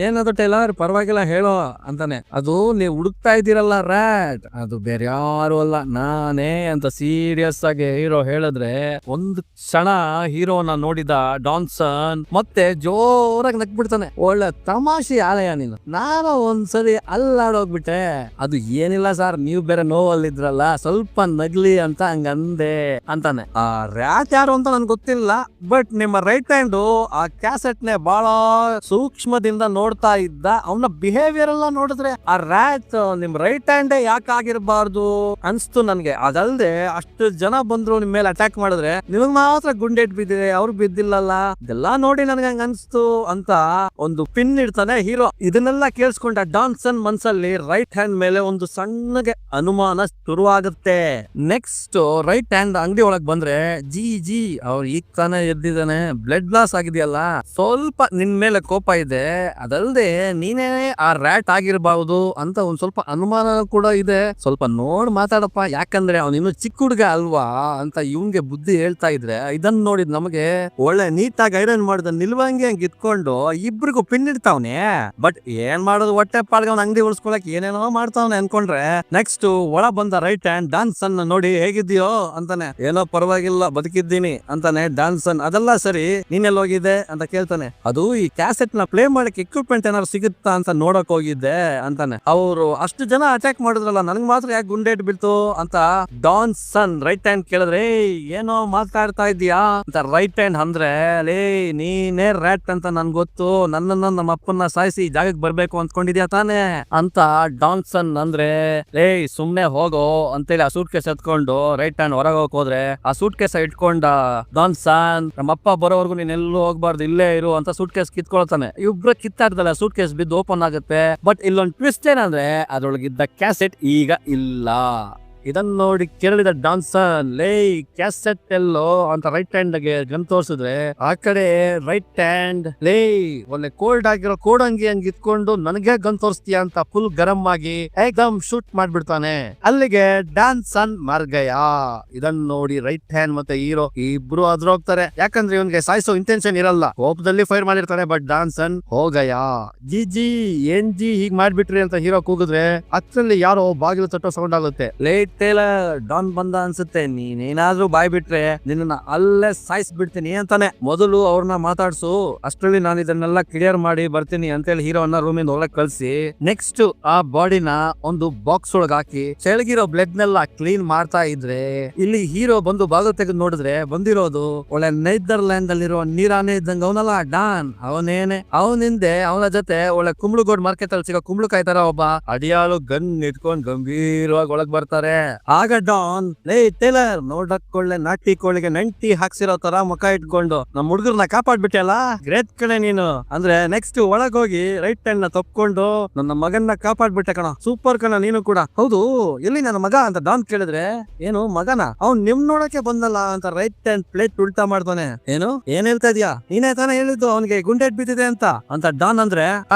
ಏನದು ಟೈಲರ್ ಪರವಾಗಿಲ್ಲ ಹೇಳೋ ಅಂತಾನೆ. ಅದು ನೀವು ಹುಡುಕ್ತಾ ಇದ್ದೀರಲ್ಲ ರ್ಯಾಟ್, ಅದು ಬೇರೆ ಯಾರು ಅಲ್ಲ ನಾನೇ ಅಂತ ಸೀರಿಯಸ್ ಆಗಿ ಹೀರೋ ಹೇಳಿದ್ರೆ, ಒಂದು ಕ್ಷಣ ಹೀರೋನ ನೋಡಿದ ಡಾನ್ಸನ್ ಮತ್ತೆ ಜೋರಾಗಿ ನಕ್ಬಿಡ್ತಾನೆ. ಒಳ್ಳೆ ತಮಾಷೆ ಆಲಯ ನೀನು, ನಾನು ಒಂದ್ಸರಿ ಅಲ್ಲಾಡೋಗ್ಬಿಟ್ಟೆ, ಅದು ಏನಿಲ್ಲ ಸರ್ ನೀವು ಬೇರೆ ನೋವಲ್ಲಿದ್ರಲ್ಲ ಸ್ವಲ್ಪ ನಗ್ಲಿ ಅಂತ ಹಂಗಂದೆ ಅಂತಾನೆ. ಆ ರ್ಯಾಟ್ ಯಾರು ಅಂತ ನನ್ಗೆ ಗೊತ್ತಿಲ್ಲ, ಬಟ್ ನಿಮ್ಮ ರೈಟ್ ಹ್ಯಾಂಡ್ ಆ ಕ್ಯಾಸೆಟ್ ನೇ ಬಹಳ ಸೂಕ್ಷ್ಮದಿಂದ ನೋಡ್ತಾ ಇದ್ದ, ಅವನ ಬಿಹೇವಿಯರ್ ಎಲ್ಲ ನೋಡಿದ್ರೆ ಆ ರ್ಯಾಟ್ ನಿಮ್ ರೈಟ್ ಹ್ಯಾಂಡ್ ಯಾಕೆ ಆಗಿರ್ಬಾರ್ದು ಅನ್ಸ್ತು ನನ್ಗೆ. ಅದಲ್ದೆ ಅಷ್ಟು ಜನ ಬಂದ್ರು ನಿಮ್ ಮೇಲೆ ಅಟ್ಯಾಕ್ ಮಾಡಿದ್ರೆ ನಿಮಗ್ ಮಾತ್ರ ಗುಂಡೇಟ್ ಬಿದ್ದಿದೆ, ಅವ್ರು ಬಿದ್ದಿಲ್ಲಲ್ಲ, ಇದೆಲ್ಲ ನೋಡಿ ನನ್ಗೆ ಹಂಗ ಅನ್ಸ್ತು ಅಂತ ಒಂದು ಪಿನ್ ಇಡ್ತಾನೆ ಹೀರೋ. ಇದನ್ನೆಲ್ಲ ಕೇಳಿಸ್ಕೊಂಡ ಡಾನ್ಸನ್ ಮನ್ಸಲ್ಲಿ ರೈಟ್ ಹ್ಯಾಂಡ್ ಮೇಲೆ ಒಂದು ಸಣ್ಣಗೆ ಅನುಮಾನ ಶುರುವಾಗುತ್ತೆ. ನೆಕ್ಸ್ಟ್ ರೈಟ್ ಹ್ಯಾಂಡ್ ಅಂಗಡಿ ಒಳಗ್ ಬಂದ್ರೆ, ಜಿ ಅವ್ರು ಈಗ ತಾನೇ ಎದ್ದಿದ್ದಾನೆ, ಬ್ಲಡ್ ಲಾಸ್ ಆಗಿದೆಯಲ್ಲ, ಸ್ವಲ್ಪ ನಿನ್ ಮೇಲೆ ಕೋಪ ಇದೆ, ಅದಲ್ದೆ ನೀನೇ ಆ ರ್ಯಾಟ್ ಆಗಿರ್ಬಹುದು ಅಂತ ಒಂದ್ ಸ್ವಲ್ಪ ಅನುಮಾನ ಕೂಡ ಇದೆ, ಸ್ವಲ್ಪ ನೋಡ್ ಮಾತಾಡಪ್ಪ, ಯಾಕಂದ್ರೆ ಅವ್ನು ಇನ್ನು ಚಿಕ್ಕ ಹುಡುಗ ಅಲ್ವಾ ಅಂತ ಇವ್ನ್ಗೆ ಬುದ್ಧಿ ಹೇಳ್ತಾ ಇದ್ರೆ, ಇದನ್ನ ನೋಡಿದ್ ನಮಗೆ ಒಳ್ಳೆ ನೀಟಾಗಿ ಐರನ್ ಮಾಡಿದ ನಿಲ್ವಂಗೆ ಹಂಗ ಇಟ್ಕೊಂಡು ಇಬ್ರಿಗೂ ಪಿನ್ ಇಡ್ತಾವ್ನೆ. ಬಟ್ ಏನ್ ಮಾಡೋದು, ಹೊಟ್ಟೆ ಪಾಡ್ಗೆ ಅವ್ನ ಅಂಗಡಿ ಉಳಿಸ್ಕೊಳಕ್ ಏನೇನೋ ಮಾಡ್ತಾವ್ನೆ ಅನ್ಕೊಂಡ್ರೆ, ನೆಕ್ಸ್ಟ್ ಒಳ ಬಂದ ರೈಟ್ ಹ್ಯಾಂಡ್ ಡಾನ್ಸನ್ ನೋಡಿ ಹೇಗಿದ್ಯೋ ಅಂತಾನೆ. ಏನೋ ಪರವಾಗಿಲ್ಲ ಬದುಕಿದ್ದೀನಿ ಅಂತಾನೆ ಡಾನ್ಸನ್. ಅದೆಲ್ಲ ಸರಿ, ನೀನೆಲ್ಲ ಹೋಗಿದ್ದೆ ಅಂತ ಕೇಳ್ತಾನೆ. ಅದು ಈ ಕ್ಯಾಸೆಟ್ ನ ಪ್ಲೇ ಮಾಡಕ್ಕೆ ಎಕ್ವಿಪ್ಮೆಂಟ್ ಏನಾದ್ರು ಸಿಗುತ್ತಾ ಅಂತ ನೋಡಕ್ ಹೋಗಿದ್ದೆ ಅಂತಾನೆ. ಅವರು ಅಷ್ಟು ಜನ ಅಟ್ಯಾಕ್ ಮಾಡಿದ್ರಲ್ಲ, ನನ್ಗೆ ಮಾತ್ರ ಯಾಕೆ ಗುಂಡೇಟ್ ಬೀಳ್ತು ಅಂತ ಡಾನ್ಸನ್ ರೈಟ್ ಹ್ಯಾಂಡ್ ಕೇಳಿದ್ರೆ, ಏನೋ ಮಾತಾಡ್ತಾ ಇದೀಯಾ ಅಂತ ರೈಟ್ ಹ್ಯಾಂಡ್ ಅಂದ್ರೆ, ಲೇ ನೀನೇ ರ್ಯಾಟ್ ಅಂತ ನನ್ ಗೊತ್ತು, ನನ್ನನ್ನ ನಮ್ಮ ಅಪ್ಪನ್ನ ಸಾಯಿಸಿ ಜಾಗಕ್ಕೆ ಬರ್ಬೇಕು ಅಂದ್ಕೊಂಡಿದ್ಯಾ ತಾನೆ ಅಂತ ಡಾನ್ಸನ್ ಅಂದ್ರೆ, ಲೇ ಸುಮ್ನೆ ಹೋಗೋ ಅಂತೇಳಿ ಆ ಸೂಟ್ ಕೇಸ್ ಎತ್ಕೊಂಡು ರೈಟ್ ಹ್ಯಾಂಡ್ ಹೊರಗೆ ಹೋದ್ರೆ, ಆ ಸೂಟ್ ಕೇಸ್ ಇಟ್ಕೊಂಡ ಡಾನ್ಸನ್, ನಮ್ಮಪ್ಪ ಬರೋವರೆಗೂ ನೀನ್ ಎಲ್ಲೂ ಹೋಗ್ಬಾರ್ದು ಇಲ್ಲೇ ಇರು ಅಂತ ಸೂಟ್ ಕೇಸ್ ಕಿತ್ಕೊಳ್ತಾನೆ. ಇಬ್ರು ಕಿತ್ತಾಡ್ದಲ್ಲ, ಸೂಟ್ ಕೇಸ್ ಬಿದ್ದು ಓಪನ್ ಆಗುತ್ತೆ. ಬಟ್ ಇಲ್ಲೊಂದು ಟ್ವಿಸ್ಟ್ ಏನಂದ್ರೆ, ಅದ್ರೊಳಗಿದ್ದ ಕ್ಯಾಸೆಟ್ ಈಗ ಇಲ್ಲ. ಇದನ್ನ ನೋಡಿ ಕೇಳಿದ ಡಾನ್ಸನ್ ಲೇ ಕ್ಯಾಸೆಟ್ ಎಲ್ಲೋ ಅಂತ ರೈಟ್ ಹ್ಯಾಂಡ್ ಗೆ ಗನ್ ತೋರ್ಸಿದ್ರೆ ಆ ಕಡೆ ರೈಟ್ ಹ್ಯಾಂಡ್ ಲೇ ಒಳ್ಳೆ ಕೋಲ್ಡ್ ಆಗಿರೋ ಕೋಡಂಗಿ ಹಂಗ್ ಇಟ್ಕೊಂಡು ನನಗೆ ಗನ್ ತೋರಿಸ್ತೀಯ ಅಂತ ಫುಲ್ ಗರಂ ಆಗಿ ಏಕದಮ್ ಶೂಟ್ ಮಾಡ್ಬಿಡ್ತಾನೆ. ಅಲ್ಲಿಗೆ ಡಾನ್ಸನ್ ಮರ್ಗಯ. ಇದನ್ನ ನೋಡಿ ರೈಟ್ ಹ್ಯಾಂಡ್ ಮತ್ತೆ ಹೀರೋ ಇಬ್ರು ಅದ್ರೋಗ್ತಾರೆ. ಯಾಕಂದ್ರೆ ಇವನ್ಗೆ ಸಾಯಿಸೋ ಇಂಟೆನ್ಷನ್ ಇರಲ್ಲ, ಕೋಪದಲ್ಲಿ ಫೈರ್ ಮಾಡಿರ್ತಾನೆ. ಬಟ್ ಡಾನ್ಸನ್ ಹೋಗಯ ಜಿ ಏನ್ ಜಿ ಹೀಗ್ ಮಾಡ್ಬಿಟ್ರಿ ಅಂತ ಹೀರೋ ಕೂಗಿದ್ರೆ ಅದ್ರಲ್ಲಿ ಯಾರೋ ಬಾಗಿಲು ತಟ್ಟೋ ಸೌಂಡ್ ಆಗುತ್ತೆ. ಲೇಟ್ ಟೇಲರ್ ಡಾನ್ ಬಂದ ಅನ್ಸುತ್ತೆ, ನೀನೇನಾದ್ರೂ ಬಾಯ್ ಬಿಟ್ರೆ ನಿನ್ನ ಅಲ್ಲೇ ಸಾಯಿಸ್ಬಿಡ್ತೀನಿ ಅಂತಾನೆ. ಮೊದಲು ಅವ್ರನ್ನ ಮಾತಾಡ್ಸು, ಅಷ್ಟರಲ್ಲಿ ನಾನು ಇದನ್ನೆಲ್ಲ ಕ್ಲಿಯರ್ ಮಾಡಿ ಬರ್ತೀನಿ ಅಂತೇಳಿ ಹೀರೋನ ರೂಮಿಂದ ಒಳಗೆ ಕಳ್ಸಿ ನೆಕ್ಸ್ಟ್ ಆ ಬಾಡಿನ ಒಂದು ಬಾಕ್ಸ್ ಒಳಗೆ ಹಾಕಿ ಕೆಳಗಿರೋ ಬ್ಲಡ್ ನೆಲ್ಲ ಕ್ಲೀನ್ ಮಾಡ್ತಾ ಇದ್ರೆ ಇಲ್ಲಿ ಹೀರೋ ಬಂದು ಬಾಗಿಲು ತೆಗೆದು ನೋಡಿದ್ರೆ ಬಂದಿರೋದು ಒಳ್ಳೆ ನೆದರ್ಲ್ಯಾಂಡ್ ಅಲ್ಲಿರೋ ನೀರಾನೆ ಇದ್ದಂಗ ಅವನಲ್ಲ ಡಾನ್. ಅವನೇನೆ ಅವನಿಂದೆ ಅವನ ಜೊತೆ ಒಳ್ಳೆ ಕುಂಬಳಗೋಡ್ ಮಾರ್ಕೆಟ್ ಅಲ್ಲಿ ಸಿಗೋ ಕುಂಬಳಕಾಯಿ ತರ ಒಬ್ಬ ಅಡಿಯಾಳು ಗನ್ ಇಟ್ಕೊಂಡ್ ಗಂಭೀರವಾಗಿ ಒಳಗ್ ಬರ್ತಾರೆ. ಆಗ ಡಾನ್ ಲೇ ಟೇಲರ್ ನೋಡಕ್ ಒಳ್ಳೆ ನಾಟಿ ಕೋಳಿಗೆ ನಂಟಿ ಹಾಕ್ಸಿರೋ ತರ ಮುಖ ಇಟ್ಕೊಂಡು ನಮ್ ಹುಡುಗರ್ನ ಕಾಪಾಡ್ಬಿಟ್ಟಲ್ಲ, ಗ್ರೇಟ್ ಕಣೆ ನೀನು ಅಂದ್ರೆ ನೆಕ್ಸ್ಟ್ ಒಳಗ್ ಹೋಗಿ ರೈಟ್ ಹ್ಯಾಂಡ್ ನ ತಪ್ಕೊಂಡು ನನ್ನ ಮಗನ್ನ ಕಾಪಾಡ್ಬಿಟ್ಟೆ ಕಣ, ಸೂಪರ್ ಕಣ ನೀನು ಕೂಡ. ಹೌದು ಎಲ್ಲಿ ನನ್ನ ಮಗ ಅಂತ ಡಾನ್ ಕೇಳಿದ್ರೆ ಏನು ಮಗನ ಅವ್ನ್ ನಿಮ್ ನೋಡಕ್ಕೆ ಬಂದಲ್ಲ ಅಂತ ರೈಟ್ ಹ್ಯಾಂಡ್ ಪ್ಲೇಟ್ ಉಲ್ಟಾ ಮಾಡ್ತಾನೆ. ಏನು ಏನ್ ಹೇಳ್ತಾ ಇದೀಯಾ, ನೀನೇ ತಾನೇ ಹೇಳಿದ್ದು ಅವನಿಗೆ ಗುಂಡೆಟ್ ಬಿದ್ದಿದೆ ಅಂತ ಡಾನ್ ಅಂದ್ರೆ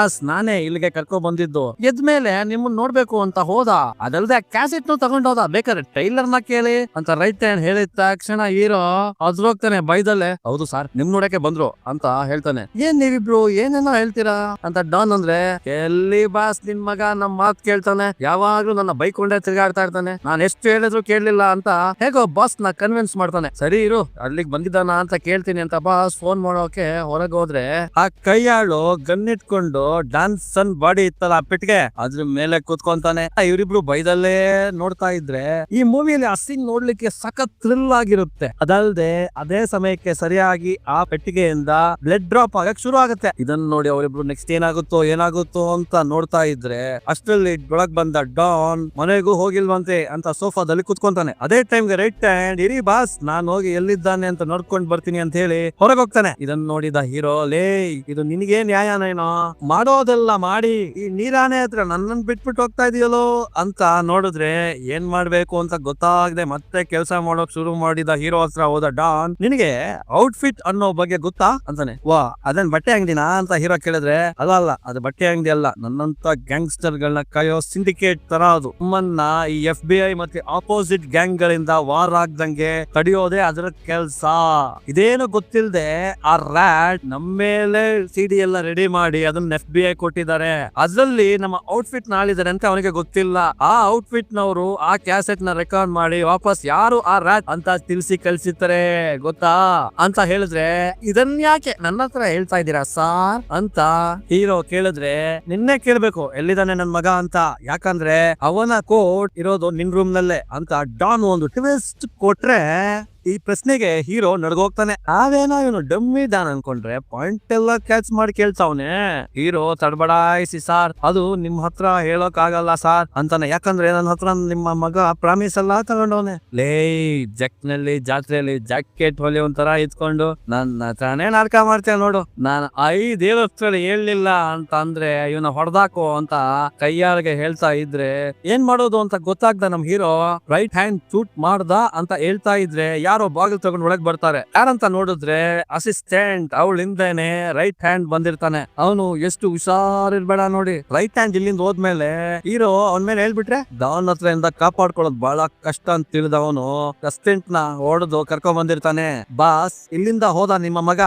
ನಾನೇ ಇಲ್ಲಿಗೆ ಕರ್ಕೊ ಬಂದಿದ್ದು, ಎದ್ಮೇಲೆ ನಿಮ್ಮನ್ನ ನೋಡ್ಬೇಕು ಅಂತ ಹೋದ, ಅದಲ್ದೆ ಕ್ಯಾಸೆಟ್ ನು ತಗೊಂಡೋದ, ಬೇಕಾದ್ರೆ ಟೈಲರ್ ನ ಕೇಳಿ ಅಂತ ರೈಟ್ ಹ್ಯಾಂಡ್ ಹೇಳಿದ ತಕ್ಷಣ ಹೀರೋ ಅದ್ರೋಗ್ತಾನೆ ಬೈದಲ್ಲೇ. ಹೌದು ಸರ್ ನಿಮ್ ನೋಡಕ್ಕೆ ಬಂದ್ರು ಅಂತ ಹೇಳ್ತಾನೆ. ಏನ್ ನೀವಿಬ್ರು ಏನೇನೋ ಹೇಳ್ತೀರಾ ಅಂತ ಡಾನ್ ಅಂದ್ರೆ ಎಲ್ಲಿ ಬಾಸ್ ನಿನ್ ಮಗ ನಮ್ ಮಾತ್ ಕೇಳ್ತಾನೆ, ಯಾವಾಗ್ಲೂ ನನ್ನ ಬೈಕೊಂಡೇ ತಿರ್ಗಾಡ್ತಾ ಇರ್ತಾನೆ, ನಾನ್ ಎಷ್ಟು ಹೇಳಿದ್ರು ಕೇಳಲಿಲ್ಲ ಅಂತ ಹೇಗೋ ಬಾಸ್ ನ ಕನ್ವಿನ್ಸ್ ಮಾಡ್ತಾನೆ. ಸರಿ ಇರು ಅಲ್ಲಿಗೆ ಬಂದಿದ್ದಾನ ಅಂತ ಕೇಳ್ತೀನಿ ಅಂತ ಬಾಸ್ ಫೋನ್ ಮಾಡೋಕೆ ಹೊರಗೆ ಹೋದ್ರೆ ಆ ಕೈಯಾಳು ಗನ್ ಇಟ್ಕೊಂಡು ಡಾನ್ಸನ್ ಬಾಡಿ ಇತ್ತಲ್ಲ ಆ ಪೆಟ್ಟಿಗೆ ಅದ್ರ ಮೇಲೆ ಕೂತ್ಕೊಂತಾನೆ. ಇವರಿಬ್ರು ಬೈದಲ್ಲೇ ನೋಡ್ತಾ ಇದ್ರೆ ಈ ಮೂವಿಯಲ್ಲಿ ಆ ಸೀನ್ ನೋಡ್ಲಿಕ್ಕೆ ಸಖತ್ ಥ್ರಿಲ್ ಆಗಿರುತ್ತೆ. ಅದಲ್ದೆ ಅದೇ ಸಮಯಕ್ಕೆ ಸರಿಯಾಗಿ ಆ ಪೆಟ್ಟಿಗೆಯಿಂದ ಬ್ಲಡ್ ಡ್ರಾಪ್ ಆಗಕ್ ಶುರು ಆಗುತ್ತೆ. ಇದನ್ನ ನೋಡಿ ಅವರಿಬ್ರು ನೆಕ್ಸ್ಟ್ ಏನಾಗುತ್ತೋ ಅಂತ ನೋಡ್ತಾ ಇದ್ರೆ ಅಷ್ಟರಲ್ಲಿ ಒಳಗ್ ಬಂದ ಡಾನ್ ಮನೆಗೂ ಹೋಗಿಲ್ವಂತೆ ಅಂತ ಸೋಫಾದಲ್ಲಿ ಕುತ್ಕೊಂತಾನೆ. ಅದೇ ಟೈಮ್ಗೆ ರೈಟ್ ಹ್ಯಾಂಡ್ ಇರಿ ಬಾಸ್ ನಾನ್ ಹೋಗಿ ಎಲ್ಲಿದ್ದಾನೆ ಅಂತ ನೋಡ್ಕೊಂಡ್ ಬರ್ತೀನಿ ಅಂತ ಹೇಳಿ ಹೊರಗೆ ಹೋಗ್ತಾನೆ. ಇದನ್ನ ನೋಡಿದ ಹೀರೋ ಲೇ ಇದು ನಿನಗೆ ನ್ಯಾಯನೇನೋ, ಮಾಡೋದೆಲ್ಲ ಮಾಡಿ ಈ ನೀರಾನೆ ಹತ್ರ ನನ್ನನ್ ಬಿಟ್ಬಿಟ್ಟು ಹೋಗ್ತಾ ಇದೆಯಲ್ಲೋ ಅಂತ ನೋಡಿದ್ರೆ ಏನ್ ಮಾಡ್ಬೇಕು ಅಂತ ಗೊತ್ತಾಗದೆ ಮತ್ತೆ ಕೆಲಸ ಮಾಡೋಕ್ ಶುರು ಮಾಡಿದ ಹೀರೋ ಹತ್ರ ಹೋದ ಡಾನ್ ನಿನಗೆ ಔಟ್ಫಿಟ್ ಅನ್ನೋ ಬಗ್ಗೆ ಗೊತ್ತಾ ಅಂತಾನೆ. ವಾ ಅದನ್ ಬಟ್ಟೆ ಅಂಗಡಿನಾ ಅಂತ ಹೀರೋ ಕೇಳಿದ್ರೆ ಅಲ್ಲ ಅದು ಬಟ್ಟೆ ಅಂಗಡಿ ಅಲ್ಲ, ನನ್ನಂತ ಗ್ಯಾಂಗ್ಸ್ಟರ್ ಗಳನ್ನ ಕಾಯೋ ಸಿಂಡಿಕೇಟ್ ತರ ಅದು. ನಮ್ಮನ್ನ ಈ FBI ಮತ್ತೆ ಆಪೋಸಿಟ್ ಗ್ಯಾಂಗ್ ಗಳಿಂದ ವಾರ್ ಆಗ್ದಂಗೆ ತಡೆಯೋದೇ ಅದರ ಕೆಲ್ಸ. ಇದೇನು ಗೊತ್ತಿಲ್ಲದೆ ಆ ರ್ಯಾಟ್ ನಮ್ಮ ಮೇಲೆ CD ಎಲ್ಲ ರೆಡಿ ಮಾಡಿ ಅದನ್ನ FBI ಕೊಟ್ಟಿದ್ದಾರೆ. ಅದ್ರಲ್ಲಿ ನಮ್ಮ ಔಟ್ಫಿಟ್ ನಾಳಿದ್ದಾರೆ ಅಂತ ಅವನಿಗೆ ಗೊತ್ತಿಲ್ಲ. ಆ ಔಟ್ಫಿಟ್ ನವರು ಆ ಕ್ಯಾಸೆಟ್ ನ ರೆಕಾರ್ಡ್ ಮಾಡಿ ವಾಪಸ್ ಯಾರು ಆ ರ್ಯಾಟ್ ಅಂತ ತಿಳಿಸಿ ಕಳ್ಸಿರ್ತಾರೆ ಗೊತ್ತಾ ಅಂತ ಹೇಳಿದ್ರೆ ಇದನ್ ಯಾಕೆ ನನ್ನ ಹತ್ರ ಹೇಳ್ತಾ ಇದ್ದೀರಾ ಸಾರ್ ಅಂತ ಹೀರೋ ಕೇಳಿದ್ರೆ ನಿನ್ನೆ ಕೇಳ್ಬೇಕು ಎಲ್ಲಿದ್ದಾನೆ ನನ್ ಮಗ ಅಂತ, ಯಾಕಂದ್ರೆ ಅವನ ಕೋಟ್ ಇರೋದು ನಿನ್ ರೂಮ್ ನಲ್ಲೇ ಅಂತ ಡಾನ್ ಒಂದು ಟ್ವಿಸ್ಟ್ ಕೊಟ್ರೆ ಈ ಪ್ರಶ್ನೆಗೆ ಹೀರೋ ನಡ್ಗೋಗ್ತಾನೆ. ಅವೇನೋ ಇವನು ಡಮ್ಮಿ ದಾನ್ ಅನ್ಕೊಂಡ್ರೆ ಪಾಯಿಂಟ್ ಎಲ್ಲ ಕ್ಯಾಚ್ ಮಾಡಿ ಕೇಳ್ತಾವನೆ. ಹೀರೋ ತಡಬಡಾಯಿಸಿ ಸಾರ್ ಅದು ನಿಮ್ ಹತ್ರ ಹೇಳೋಕ್ ಆಗಲ್ಲ ಸಾರ್ ಅಂತಾನೆ, ಯಾಕಂದ್ರೆ ನನ್ನ ಹತ್ರ ನಿಮ್ಮ ಮಗ ಪ್ರಾಮಿಸ್ ಎಲ್ಲ ತಗೊಂಡವನೆ. ಲೇ ಜಕ್ನಲ್ಲಿ ಜಾತ್ರೆಯಲ್ಲಿ ಜಾಕೆಟ್ ಹೊಲಿ ಒಂಥರ ಇತ್ಕೊಂಡು ನನ್ನ ಹತ್ರನೇ ನಾಟಕ ಮಾಡ್ತೇನೆ ನೋಡು, ನಾನು 5 ಹೇಳೋಷ್ಟ್ರಲ್ಲಿ ಹೇಳಲಿಲ್ಲ ಅಂತ ಅಂದ್ರೆ ಇವನ ಹೊಡೆದಾಕೋ ಅಂತ ಕೈಯಾಳಿಗೆ ಹೇಳ್ತಾ ಇದ್ರೆ ಏನ್ ಮಾಡೋದು ಅಂತ ಗೊತ್ತಾಗ್ದ ನಮ್ ಹೀರೋ ರೈಟ್ ಹ್ಯಾಂಡ್ ಶೂಟ್ ಮಾಡ್ದ ಅಂತ ಹೇಳ್ತಾ ಇದ್ರೆ ಯಾರೋ ಬಾಗಿಲು ತಗೊಂಡು ಒಳಗ್ ಬರ್ತಾರೆ. ಯಾರಂತ ನೋಡಿದ್ರೆ ಅಸಿಸ್ಟೆಂಟ್ ಅವಳಿಂದೇನೆ ರೈಟ್ ಹ್ಯಾಂಡ್ ಬಂದಿರ್ತಾನೆ. ಅವನು ಎಷ್ಟು ಹುಷಾರಿರ್ಬೇಡ ನೋಡಿ, ರೈಟ್ ಹ್ಯಾಂಡ್ ಇಲ್ಲಿಂದ ಹೋದ್ಮೇಲೆ ಹೀರೋ ಅವನ ಮೇಲೆ ಹೇಳ್ಬಿಟ್ರೆ ಡಾನ್ ಹತ್ರದಿಂದ ಕಾಪಾಡ್ಕೊಳ್ಳೋದು ಬಹಳ ಕಷ್ಟ ಅಂತ ತಿಳಿದವನು ಅಸಿಸ್ಟೆಂಟ್ ನ ಹೊಡೆದು ಕರ್ಕೊಂಡ್ ಬಂದಿರ್ತಾನೆ. ಬಾಸ್ ಇಲ್ಲಿಂದ ಹೋದ ನಿಮ್ಮ ಮಗ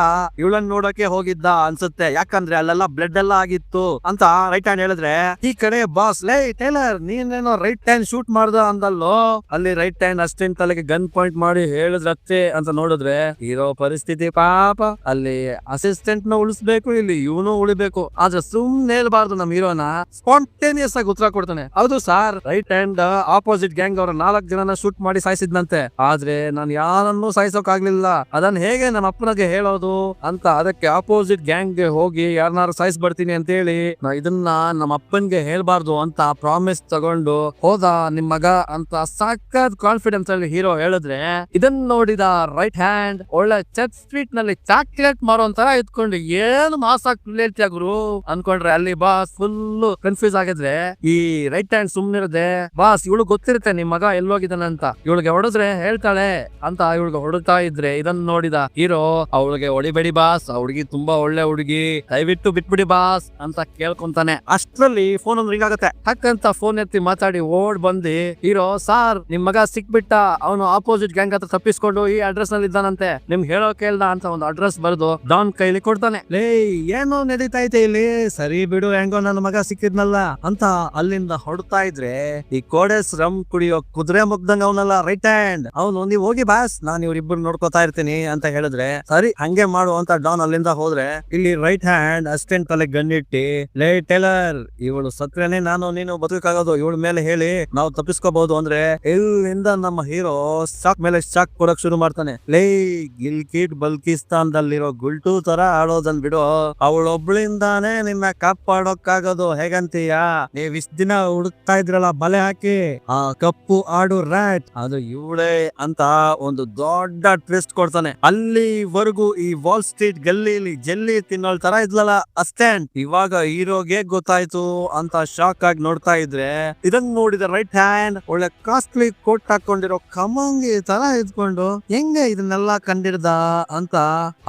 ಇವಳನ್ನ ನೋಡಕ್ಕೆ ಹೋಗಿದ್ದ ಅನ್ಸುತ್ತೆ, ಯಾಕಂದ್ರೆ ಅಲ್ಲೆಲ್ಲ ಬ್ಲಡ್ ಎಲ್ಲ ಆಗಿತ್ತು ಅಂತ ರೈಟ್ ಹ್ಯಾಂಡ್ ಹೇಳಿದ್ರೆ ಈ ಕಡೆ ಬಾಸ್ ಲೇ ಟೇಲರ್ ನೀನೇನೋ ರೈಟ್ ಹ್ಯಾಂಡ್ ಶೂಟ್ ಮಾಡ್ದ ಅಂದಲ್ಲೋ, ಅಲ್ಲಿ ರೈಟ್ ಹ್ಯಾಂಡ್ ಅಸಿಸ್ಟೆಂಟ್ ತಲೆಗೆ ಗನ್ ಪಾಯಿಂಟ್ ಮಾಡಿ ಹೇಳಿದ್ರತ್ತೆ ಅಂತ ನೋಡಿದ್ರೆ ಇರೋ ಪರಿಸ್ಥಿತಿ ಪಾಪ ಅಲ್ಲಿ ಅಸಿಸ್ಟೆಂಟ್ ನ ಉಳಿಸ್ಬೇಕು, ಇಲ್ಲಿ ಇವನು ಉಳಿಬೇಕು. ಆದ್ರೆ ಸುಮ್ನೆ ಹೇಳ್ಬಾರ್ದು ನಮ್ ಹೀರೋನ ಸ್ಪಾಂಟೇನಿಯಸ್ ಆಗಿ ಉತ್ತರ ಕೊಡ್ತಾನೆ. ಹೌದು sir right hand opposite gang ಅವರ 4 ಜನನ ಶೂಟ್ ಮಾಡಿ ಸಾಯಿಸಿದ್ನಂತೆ, ಆದ್ರೆ ನಾನು ಯಾರನ್ನೂ ಸಾಯಿಸೋಕ್ ಆಗ್ಲಿಲ್ಲ, ಅದನ್ನ ಹೇಗೆ ನಮ್ಮ ಅಪ್ಪನಿಗೆ ಹೇಳೋದು ಅಂತ ಅದಕ್ಕೆ ಆಪೋಸಿಟ್ ಗ್ಯಾಂಗ್ ಗೆ ಹೋಗಿ ಯಾರನ್ನಾರು ಸಾಯಿಸ್ ಬರ್ತೀನಿ ಅಂತ ಹೇಳಿ ಇದನ್ನ ನಮ್ಮ ಅಪ್ಪನ್ಗೆ ಹೇಳ್ಬಾರ್ದು ಅಂತ ಪ್ರಾಮಿಸ್ ತಗೊಂಡು ಹೋದ ನಿಮ್ ಮಗ ಅಂತ ಸಖತ್ ಕಾನ್ಫಿಡೆನ್ಸ್ ಅಲ್ಲಿ ಹೀರೋ ಹೇಳಿದ್ರೆ ಇದನ್ನ ನೋಡಿದ ರೈಟ್ ಹ್ಯಾಂಡ್ ಒಳ್ಳೆ ಚರ್ಚ್ ಸ್ಟ್ರೀಟ್ ನಲ್ಲಿ ಚಾಕ್ಲೇಟ್ ಮಾರೋ ತರ ಇದ್ಕೊಂಡು ಏನು ಮಾಸ ಹೇಳ್ತೀಯ ಗುರು ಅನ್ಕೊಂಡ್ರೆ ಅಲ್ಲಿ ಬಾಸ್ ಫುಲ್ ಕನ್ಫ್ಯೂಸ್ ಆಗಿದ್ರೆ ಈ ರೈಟ್ ಹ್ಯಾಂಡ್ ಸುಮ್ನಿರದೆ ಬಾಸ್ ಇವಳು ಗೊತ್ತಿರುತ್ತೆ ನಿಮ್ ಮಗ ಎಲ್ಲೋಗಿದ್ದಾನಂತ ಇವಳಿಗೆ ಹೊಡೆದ್ರೆ ಹೇಳ್ತಾಳೆ ಅಂತ ಇವಳಿಗೆ ಹೊಡುತ್ತಾ ಇದ್ರೆ ಇದನ್ನ ನೋಡಿದ ಹೀರೋ ಅವಳಿಗೆ ಹೊಡಿಬೇಡಿ ಬಾಸ್ ಆ ಹುಡುಗಿ ತುಂಬಾ ಒಳ್ಳೆ ಹುಡುಗಿ ದಯವಿಟ್ಟು ಬಿಟ್ಬಿಡಿ ಬಾಸ್ ಅಂತ ಕೇಳ್ಕೊಂತಾನೆ. ಅಷ್ಟ್ರಲ್ಲಿ ಫೋನ್ ಒಂದು ರಿಂಗ್ ಆಗುತ್ತೆ. ಹಕ್ಕಂತ ಫೋನ್ ಎತ್ತಿ ಮಾತಾಡಿ ಓಡ್ ಬಂದಿ ಹೀರೋ ಸಾರ್ ನಿಮ್ ಮಗ ಸಿಕ್ಬಿಟ್ಟ, ಅವನು ಆಪೋಸಿಟ್ ಗ್ಯಾಂಗ್ ಹತ್ರ ತಪ್ಪಿಸ್ಕೊಂಡು ಈ ಅಡ್ರೆಸ್ ನಲ್ಲಿ ಇದ್ದಾನಂತೆ, ನಿಮ್ಗೆ ಹೇಳೋ ಕೇಳ್ದ ಅಂತ ಒಂದು ಅಡ್ರೆಸ್ ಬರೆದು ಡಾನ್ ಕೈಲಿ ಕೊಡ್ತಾನೆ. ಲೇ ಏನೋ ನಡೀತಾ ಐತೆ ಇಲ್ಲಿ, ಸರಿ ಬಿಡು ಹೆಂಗೋ ನನ್ನ ಮಗ ಸಿಕ್ಕಿದ್ನಲ್ಲ ಅಂತ ಅಲ್ಲಿಂದ ಹೊಡ್ತಾ ಇದ್ರೆ ಈ ಕೋಡೆಸ್ ರಮ್ ಕುಡಿಯೋ ಕುದುರೆ ಮುಗ್ದಂಗ ಅವನಲ್ಲ ರೈಟ್ ಹ್ಯಾಂಡ್ ಅವನು ನೀವ್ ಹೋಗಿ ಬಾಸ್ ನಾನು ಇವ್ರಿಬ್ರು ನೋಡ್ಕೋತಾ ಇರ್ತೀನಿ ಅಂತ ಹೇಳಿದ್ರೆ ಸರಿ ಹಂಗೆ ಮಾಡು ಅಂತ ಡಾನ್ ಅಲ್ಲಿಂದ ಹೋದ್ರೆ ಇಲ್ಲಿ ರೈಟ್ ಹ್ಯಾಂಡ್ ಅಸಿಸ್ಟೆಂಟ್ ತಲೆ ಗನ್ನಿಟ್ಟಿ ಲೇ ಟೇಲರ್ ಇವಳು ಸತ್ರೇನೆ ನಾನು ನೀನು ಬದುಕಾಗೋದು, ಇವಳ ಮೇಲೆ ಹೇಳಿ ನಾವು ತಪ್ಪಿಸ್ಕೋಬಹುದು ಅಂದ್ರೆ ಇಲ್ಲಿಂದ ನಮ್ಮ ಹೀರೋ ಶಾಕ್ ಮೇಲೆ ಶಾಕ್ ಕೊಡಕ್ ಶುರು ಮಾಡ್ತಾನೆ. ಲೇ ಗಿಲ್ಕಿಟ್ ಬಲ್ಕಿಸ್ತಾನದಲ್ಲಿರೋ ಗುಲ್ಟು ತರ ಆಡೋದನ್ ಬಿಡು, ಅವಳೊಬ್ಳಿಂದಾನೇ ನಿನ್ನ ಕಾಪಾಡೋಕ್ಕಾಗೋದು ಹೇಗಂತೀಯ, ನೀವ್ ಇಷ್ಟ ದಿನ ಹುಡುಕ್ತಾ ಇದ್ರಲ್ಲ ಬಲೆ ಹಾಕಿ ಆ ಕಪ್ಪು ಆಡು ರ್ಯಾಟ್ ಅದು ಇವಳೇ ಅಂತ ಒಂದು ದೊಡ್ಡ ಟ್ವಿಸ್ಟ್ ಕೊಡ್ತಾನೆ. ಅಲ್ಲಿವರೆಗೂ ಈ ವಾಲ್ ಸ್ಟ್ರೀಟ್ ಗಲ್ಲಿಲಿ ಜಲ್ಲಿ ತಿನ್ನೋಳ್ ತರ ಇದ್ಲಲ್ಲ ಅಸ್ಟೆಂಟ್, ಇವಾಗ ಹೀರೋಗೆ ಗೊತ್ತಾಯ್ತು ಅಂತ ಶಾಕ್ ಆಗಿ ನೋಡ್ತಾ ಇದ್ರೆ ಇದನ್ನ ನೋಡಿದ ರೈಟ್ ಹ್ಯಾಂಡ್ ಒಳ್ಳೆ ಕಾಸ್ಟ್ಲಿ ಕೋಟ್ ಹಾಕೊಂಡಿರೋ ಕಮಂಗಿ ತರ ಇದ್ಕೊಂಡು ಹೆಂಗೆ ಇದನ್ನೆಲ್ಲ ಕಂಡಿಡ್ದ ಅಂತ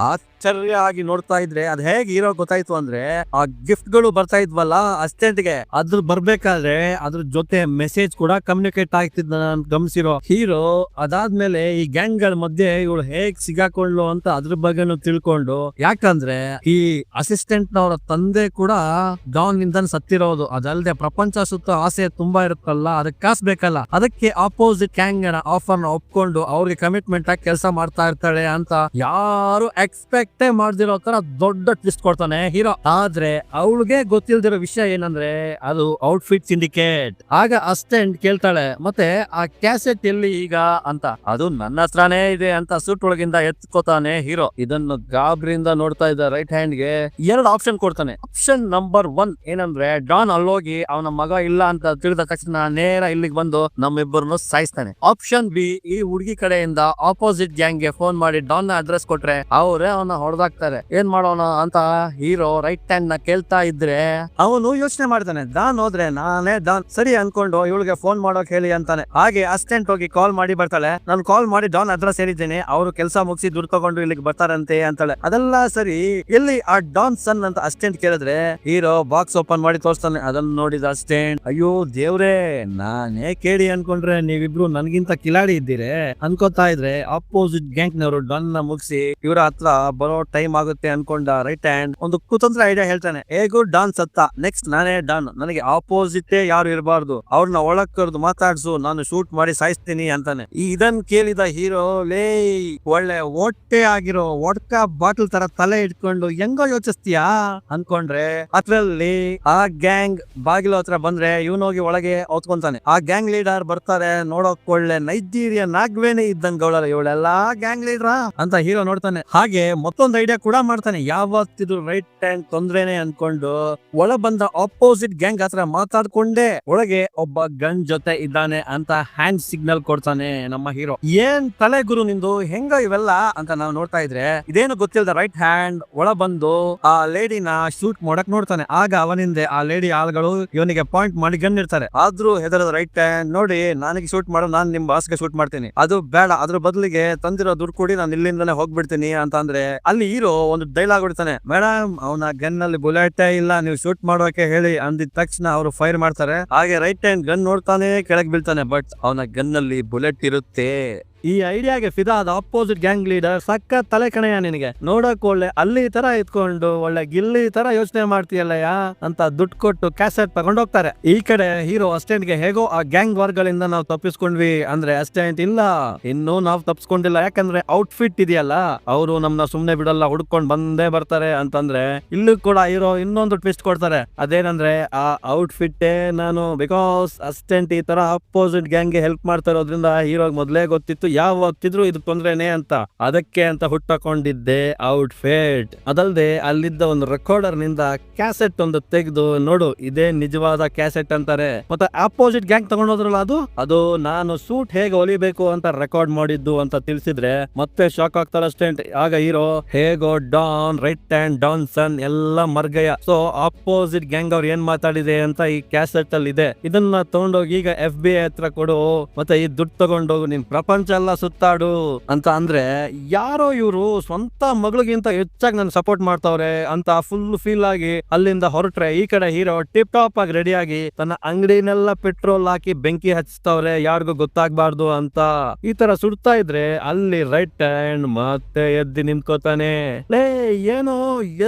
ಆಶ್ಚರ್ಯ ಆಗಿ ನೋಡ್ತಾ ಇದ್ರೆ ಅದ್ ಹೇಗೆ ಹೀರೋ ಗೊತ್ತಾಯ್ತು ಅಂದ್ರೆ ಆ ಗಿಫ್ಟ್ ಗಳು ಬರ್ತಾ ಇದ್ವಲ್ಲ ಅಸಿಸ್ಟೆಂಟ್ ಗೆ ಅದ್ರ ಬರ್ಬೇಕಾದ್ರೆ ಅದ್ರ ಜೊತೆ ಮೆಸೇಜ್ ಕೂಡ ಕಮ್ಯುನಿಕೇಟ್ ಆಗ್ತಿದ್ದ ಗಮನಿಸಿರೋ ಹೀರೋ ಅದಾದ್ಮೇಲೆ ಈ ಗ್ಯಾಂಗ್ ಗಳ ಮಧ್ಯೆ ಇವಳು ಹೇಗ್ ಸಿಗಾಕೊಂಡ್ಲು ಅಂತ ಅದ್ರ ಬಗ್ಗೆನು ತಿಳ್ಕೊಂಡು, ಯಾಕಂದ್ರೆ ಈ ಅಸಿಸ್ಟೆಂಟ್ ನವರ ತಂದೆ ಕೂಡ ಡಾನ್ ನಿಂದ ಸತ್ತಿರೋದು, ಅದಲ್ಲದೆ ಪ್ರಪಂಚ ಸುತ್ತ ಆಸೆ ತುಂಬಾ ಇರುತ್ತಲ್ಲ ಅದಕ್ಕೆ ಕಾಸ್ ಬೇಕಲ್ಲ, ಅದಕ್ಕೆ ಆಪೋಸಿಟ್ ಗ್ಯಾಂಗ್ ಆಫರ್ ನ ಒಪ್ಕೊಂಡು ಅವ್ರಿಗೆ ಕಮಿಟ್ಮೆಂಟ್ ಆಗಿ ಕೆಲಸ ಮಾಡ್ತಾ ಇರ್ತಾಳೆ ಅಂತ ಯಾರು ಎಕ್ಸ್ಪೆಕ್ಟ್ ಮಾಡ್ದಿರೋ ತರ ದೊಡ್ಡ ಟ್ವಿಸ್ಟ್ ಕೊಡ್ತಾನೆ ಹೀರೋ. ಆದ್ರೆ ಅವಳಿಗೆ ಗೊತ್ತಿಲ್ದಿರೋ ವಿಷಯ ಏನಂದ್ರೆ ಅದು ಔಟ್ಫಿಟ್ ಸಿಂಡಿಕೇಟ್. ಆಗ ಅಸಿಸ್ಟೆಂಟ್ ಕೇಳ್ತಾಳೆ ಮತ್ತೆ ಆ ಕ್ಯಾಸೆಟ್ ಎಲ್ಲಿ ಈಗ ಅಂತ, ಅದು ನನ್ನ ಹತ್ರನೇ ಇದೆ ಅಂತ ಸೂಟ್ ಒಳಗಿಂದ ಎತ್ಕೋತಾನೆ ಹೀರೋ. ಇದನ್ನು ಗಾಬ್ರಿಯಿಂದ ನೋಡ್ತಾ ಇದ್ದ ರೈಟ್ ಹ್ಯಾಂಡ್ ಗೆ ಎರಡು ಆಪ್ಷನ್ ಕೊಡ್ತಾನೆ. ಆಪ್ಷನ್ ನಂಬರ್ 1 ಏನಂದ್ರೆ ಡಾನ್ ಅಲ್ಲೋಗಿ ಅವನ ಮಗ ಇಲ್ಲ ಅಂತ ತಿಳಿದ ತಕ್ಷಣ ನೇರ ಇಲ್ಲಿಗೆ ಬಂದು ನಮ್ಮಿಬ್ಬರನ್ನು ಸಾಯಿಸ್ತಾನೆ. ಆಪ್ಷನ್ ಬಿ ಈ ಹುಡುಗಿ ಕಡೆಯಿಂದ ಆಪೋಸಿಟ್ ಗ್ಯಾಂಗ್ ಗೆ ಫೋನ್ ಮಾಡಿ ಡಾನ್ ನ ಅಡ್ರೆಸ್ ಕೊಟ್ರೆ ಅವರೇ ಅವನ ಹೊಡೆದಾಕ್ತಾರೆ. ಏನ್ ಮಾಡೋಣ ಅಂತ ಹೀರೋ ರೈಟ್ ಹ್ಯಾಂಡ್ ನ ಕೇಳ್ತಾ ಇದ್ರೆ ಅವನು ಯೋಚನೆ ಮಾಡ್ತಾನೆ, ಡಾನ್ ಹೋದ್ರೆ ನಾನೇ ಡಾನ್ ಸರಿ ಅನ್ಕೊಂಡು ಇವಳಿಗೆ ಫೋನ್ ಮಾಡೋಕ್ ಹೇಳಿ ಅಂತಾನೆ. ಹಾಗೆ ಅಸಿಸ್ಟೆಂಟ್ ಹೋಗಿ ಕಾಲ್ ಮಾಡಿ ಬರ್ತಾಳೆ, ನಾನು ಕಾಲ್ ಮಾಡಿ ಡಾನ್ ಅಡ್ರೆಸ್ ಹೇಳಿದ್ದೇನೆ, ಅವರು ಕೆಲಸ ಮುಗಿಸಿ ದುಡ್ಡು ತಗೊಂಡು ಇಲ್ಲಿಗೆ ಬರ್ತಾರಂತೆ ಅಂತಾಳೆ. ಅದೆಲ್ಲ ಸರಿ, ಎಲ್ಲಿ ಆ ಡಾನ್ ಸನ್ ಅಂತ ಅಸಿಸ್ಟೆಂಟ್ ಕೇಳಿದ್ರೆ ಹೀರೋ ಬಾಕ್ಸ್ ಓಪನ್ ಮಾಡಿ ತೋರಿಸ್ತಾನೆ. ಅದನ್ನ ನೋಡಿದ ಅಸಿಸ್ಟೆಂಟ್ ಅಯ್ಯೋ ದೇವ್ರೇ ನಾನೇ ಕೇಳಿ ಅನ್ಕೊಂಡ್ರೆ ನೀವಿಬ್ರು ನನ್ಗಿಂತ ಕಿಲಾಡಿ ಇದ್ದೀರಿ ಅನ್ಕೋತಾ ಇದ್ರೆ ಅಪೋಸಿಟ್ ಗ್ಯಾಂಗ್ ನವರು ಡಾನ್ ನ ಮುಗಿಸಿ ಇವರ ಹತ್ರ ಬರೋ ಟೈಮ್ ಆಗುತ್ತೆ ಅನ್ಕೊಂಡ ರೈಟ್ ಹ್ಯಾಂಡ್ ಒಂದು ಕುತಂತ್ರ ಐಡಿಯಾ ಹೇಳ್ತಾನೆ. ಹೇಗೂ ಡಾನ್ ಸತ್ತ, ನೆಕ್ಸ್ಟ್ ನಾನೇ ಡಾನ್, ನನಗೆ ಆಪೋಸಿಟ್ ಯಾರು ಇರಬಾರ್ದು, ಅವ್ರನ್ನ ಒಳಗ್ ಕರೆದು ಮಾತಾಡ್ಸು, ನಾನು ಶೂಟ್ ಮಾಡಿ ಸಾಯಿಸ್ತೀನಿ ಅಂತಾನೆ. ಇದನ್ ಕೇಳಿದ ಹೀರೋ ಲೇ ಒಳ್ಳೆ ಹೊಟ್ಟೆ ಆಗಿರೋ ವಡ್ಕಾ ಬಾಟಲ್ ತರ ತಲೆ ಇಟ್ಕೊಂಡು ಹೆಂಗೋ ಯೋಚಿಸ್ತೀಯಾ ಅನ್ಕೊಂಡ್ರೆ ಅದ್ರಲ್ಲಿ ಆ ಗ್ಯಾಂಗ್ ಬಾಗಿಲು ಹತ್ರ ಬಂದ್ರೆ ಇವನೋಗಿ ಒಳಗೆ ಹೊತ್ಕೊಂತಾನೆ. ಆ ಗ್ಯಾಂಗ್ ಲೀಡರ್ ಬರ್ತಾರೆ, ನೋಡೋಕ್ ಒಳ್ಳೆ ನೈಜೀರಿಯಾ ನಾಗ್ವೇನೆ ಇದ್ದಂಗ ಇವಳೆಲ್ಲಾ ಗ್ಯಾಂಗ್ ಲೀಡರ್ ಅಂತ ಹೀರೋ ನೋಡ್ತಾನೆ. ಹಾಗೆ ಮತ್ತೊಂದು ಐಡಿಯಾ ಕೂಡ ಮಾಡ್ತಾನೆ, ಯಾವತ್ತಿದ್ರು ರೈಟ್ ಹ್ಯಾಂಡ್ ತೊಂದ್ರೆನೆ ಅನ್ಕೊಂಡು ಒಳ ಬಂದ ಆಪೋಸಿಟ್ ಗ್ಯಾಂಗ್ ಹತ್ರ ಮಾತಾಡ್ಕೊಂಡೆ ಒಳಗೆ ಒಬ್ಬ ಗನ್ ಜೊತೆ ಇದ್ದಾನೆ ಅಂತ ಹ್ಯಾಂಡ್ ಸಿಗ್ನಲ್ ಕೊಡ್ತಾನೆ ನಮ್ಮ ಹೀರೋ. ಏನ್ ತಲೆ ಗುರು ನಿಂದು, ಹೆಂಗ ಇವೆಲ್ಲ ಅಂತ ನಾವು ನೋಡ್ತಾ ಇದ್ರೆ ಇದೇನು ಗೊತ್ತಿಲ್ಲದ ರೈಟ್ ಹ್ಯಾಂಡ್ ಒಳ ಬಂದು ಆ ಲೇಡಿನ ಶೂಟ್ ಮಾಡಕ್ ನೋಡ್ತಾನೆ. ಆಗ ಅವನಿಂದ ಆ ಲೇಡಿ ಆಳ್ಗಳು ಇವನಿಗೆ ಪಾಯಿಂಟ್ ಮಾಡಿ ಗನ್ ಇರ್ತಾರೆ. ಆದ್ರೂ ಹೆದರದ ರೈಟ್ ಹ್ಯಾಂಡ್ ನೋಡಿ ನನಗೆ ಶೂಟ್ ಮಾಡೋ, ನಾನು ನಿಮ್ ಬಾಸ್ಗೆ ಶೂಟ್ ಮಾಡ್ತೀನಿ, ಅದು ಬೇಡ, ಅದ್ರ ಬದಲಿಗೆ ತಂದಿರೋ ದುಡ್ಡು ಕೊಡಿ, ನಾನು ಇಲ್ಲಿಂದಾನೆ ಹೋಗ್ಬಿಡ್ತೀನಿ ಅಂತ ಅಂದ್ರೆ ಅಲ್ಲಿ ಹೀರೋ ಒಂದು ಡೈಲಾಗ್ ಹೊಡಿತಾನೆ, ಮೇಡಮ್ ಅವನ ಗನ್ ನಲ್ಲಿ ಬುಲೆಟ್ ಇಲ್ಲ, ನೀವು ಶೂಟ್ ಮಾಡೋಕೆ ಹೇಳಿ ಅಂದಿದ ತಕ್ಷಣ ಅವರು ಫೈರ್ ಮಾಡ್ತಾರೆ. ಹಾಗೆ ರೈಟ್ ಹ್ಯಾಂಡ್ ಗನ್ ನೋಡ್ತಾನೆ ಕೆಳಗೆ ಬೀಳ್ತಾನೆ, ಬಟ್ ಅವನ ಗನ್ ನಲ್ಲಿ ಬುಲೆಟ್ ಇರುತ್ತೆ. ಈ ಐಡಿಯಾಗೆ ಫಿದಾ ಆದ ಅಪೋಸಿಟ್ ಗ್ಯಾಂಗ್ ಲೀಡರ್ ಸಕ್ಕ ತಲೆ ಕಣೆಯ ನಿನಗೆ, ನೋಡಕ್ ಒಳ್ಳೆ ಅಲ್ಲಿ ತರ ಇತ್ಕೊಂಡು ಒಳ್ಳೆ ಗಿಲ್ಲಿ ತರ ಯೋಚನೆ ಮಾಡ್ತೀಯಲ್ಲಯ್ಯ ಅಂತ ದುಡ್ಡು ಕೊಟ್ಟು ಕ್ಯಾಸೆಟ್ ತಗೊಂಡ್ ಹೋಗ್ತಾರೆ. ಈ ಕಡೆ ಹೀರೋ ಅಸಿಸ್ಟೆಂಟ್ ಗೆ ಹೇಗೋ ಆ ಗ್ಯಾಂಗ್ ವರ್ಗಳಿಂದ ನಾವು ತಪ್ಪಿಸ್ಕೊಂಡ್ವಿ ಅಂದ್ರೆ ಅಸಿಸ್ಟೆಂಟ್ ಇಲ್ಲ ಇನ್ನು ನಾವು ತಪ್ಪಿಸ್ಕೊಂಡಿಲ್ಲ, ಯಾಕಂದ್ರೆ ಔಟ್ಫಿಟ್ ಇದೆಯಲ್ಲ ಅವರು ನಮ್ನ ಸುಮ್ನೆ ಬಿಡಲ್ಲ, ಹುಡ್ಕೊಂಡ್ ಬಂದೇ ಬರ್ತಾರೆ ಅಂತಂದ್ರೆ ಇಲ್ಲೂ ಕೂಡ ಹೀರೋ ಇನ್ನೊಂದು ಟ್ವಿಸ್ಟ್ ಕೊಡ್ತಾರೆ. ಅದೇನಂದ್ರೆ ಆ ಔಟ್ಫಿಟ್ ನಾನು ಬಿಕಾಸ್ ಅಸಿಸ್ಟೆಂಟ್ ಈ ತರ ಅಪೋಸಿಟ್ ಗ್ಯಾಂಗ್ ಗೆ ಹೆಲ್ಪ್ ಮಾಡ್ತಾ ಇರೋದ್ರಿಂದ ಹೀರೋಗ್ ಮೊದ್ಲೇ ಗೊತ್ತಿತ್ತು ಯಾವ ಹೊತ್ತಿದ್ರು ಇದು ತೊಂದ್ರೆನೆ ಅಂತ, ಅದಕ್ಕೆ ಅಂತ ಹುಟ್ಟಕೊಂಡಿದ್ದೆ ಔಟ್ಫಿಟ್. ಅದಲ್ದೆ ಅಲ್ಲಿದ್ದ ಒಂದು ರೆಕಾರ್ಡರ್ ನಿಂದ ಕ್ಯಾಸೆಟ್ ಒಂದು ತೆಗೆದು ನೋಡು ಇದೇ ನಿಜವಾದ ಕ್ಯಾಸೆಟ್ ಅಂತಾರೆ. ಮತ್ತೆ ಆಪೋಸಿಟ್ ಗ್ಯಾಂಗ್ ತಗೊಂಡೋದ್ರಲ್ಲ ಅದು ನಾನು ಸೂಟ್ ಹೇಗೆ ಹೊಲಿಬೇಕು ಅಂತ ರೆಕಾರ್ಡ್ ಮಾಡಿದ್ದು ಅಂತ ತಿಳಿಸಿದ್ರೆ ಮತ್ತೆ ಶಾಕ್ ಆಗ್ತಾರಷ್ಟೇ. ಆಗ ಹೀರೋ ಹೇಗೋ ಡಾನ್ ರೈಟ್ ಹ್ಯಾಂಡ್ ಡಾನ್ ಸನ್ ಎಲ್ಲ ಮರ್ಗಯ. ಸೊ ಆಪೋಸಿಟ್ ಗ್ಯಾಂಗ್ ಅವ್ರು ಏನ್ ಮಾತಾಡಿದೆ ಅಂತ ಈ ಕ್ಯಾಸೆಟ್ ಅಲ್ಲಿ ಇದೆ. ಇದನ್ನ ತಗೊಂಡೋಗಿ ಈಗ FBI ಹತ್ರ ಕೊಡು, ಮತ್ತೆ ಈ ದುಡ್ಡು ತಗೊಂಡೋಗು, ನಿನ್ ಪ್ರಪಂಚ ಎಲ್ಲ ಸುತ್ತಾಡು ಅಂತ ಅಂದ್ರೆ ಯಾರೋ ಇವರು ಸ್ವಂತ ಮಗಳಿಗಿಂತ ಹೆಚ್ಚಾಗಿ ನನ್ ಸಪೋರ್ಟ್ ಮಾಡ್ತಾವ್ರೆ ಅಂತ ಫುಲ್ ಫೀಲ್ ಆಗಿ ಅಲ್ಲಿಂದ ಹೊರಟ್ರೆ, ಈ ಕಡೆ ಹೀರೋ ಟಿಪ್ ಟಾಪ್ ಆಗಿ ರೆಡಿ ಆಗಿ ತನ್ನ ಅಂಗಡಿನೆಲ್ಲ ಪೆಟ್ರೋಲ್ ಹಾಕಿ ಬೆಂಕಿ ಹಚ್ತಾವ್ರೆ ಯಾರಿಗೂ ಗೊತ್ತಾಗ್ಬಾರ್ದು ಅಂತ. ಈ ತರ ಸುಡ್ತಾ ಇದ್ರೆ ಅಲ್ಲಿ ರೈಟ್ ಹ್ಯಾಂಡ್ ಮತ್ತೆ ಎದ್ದು ನಿಂತ್ಕೋತಾನೆ. ಲೇ ಏನೋ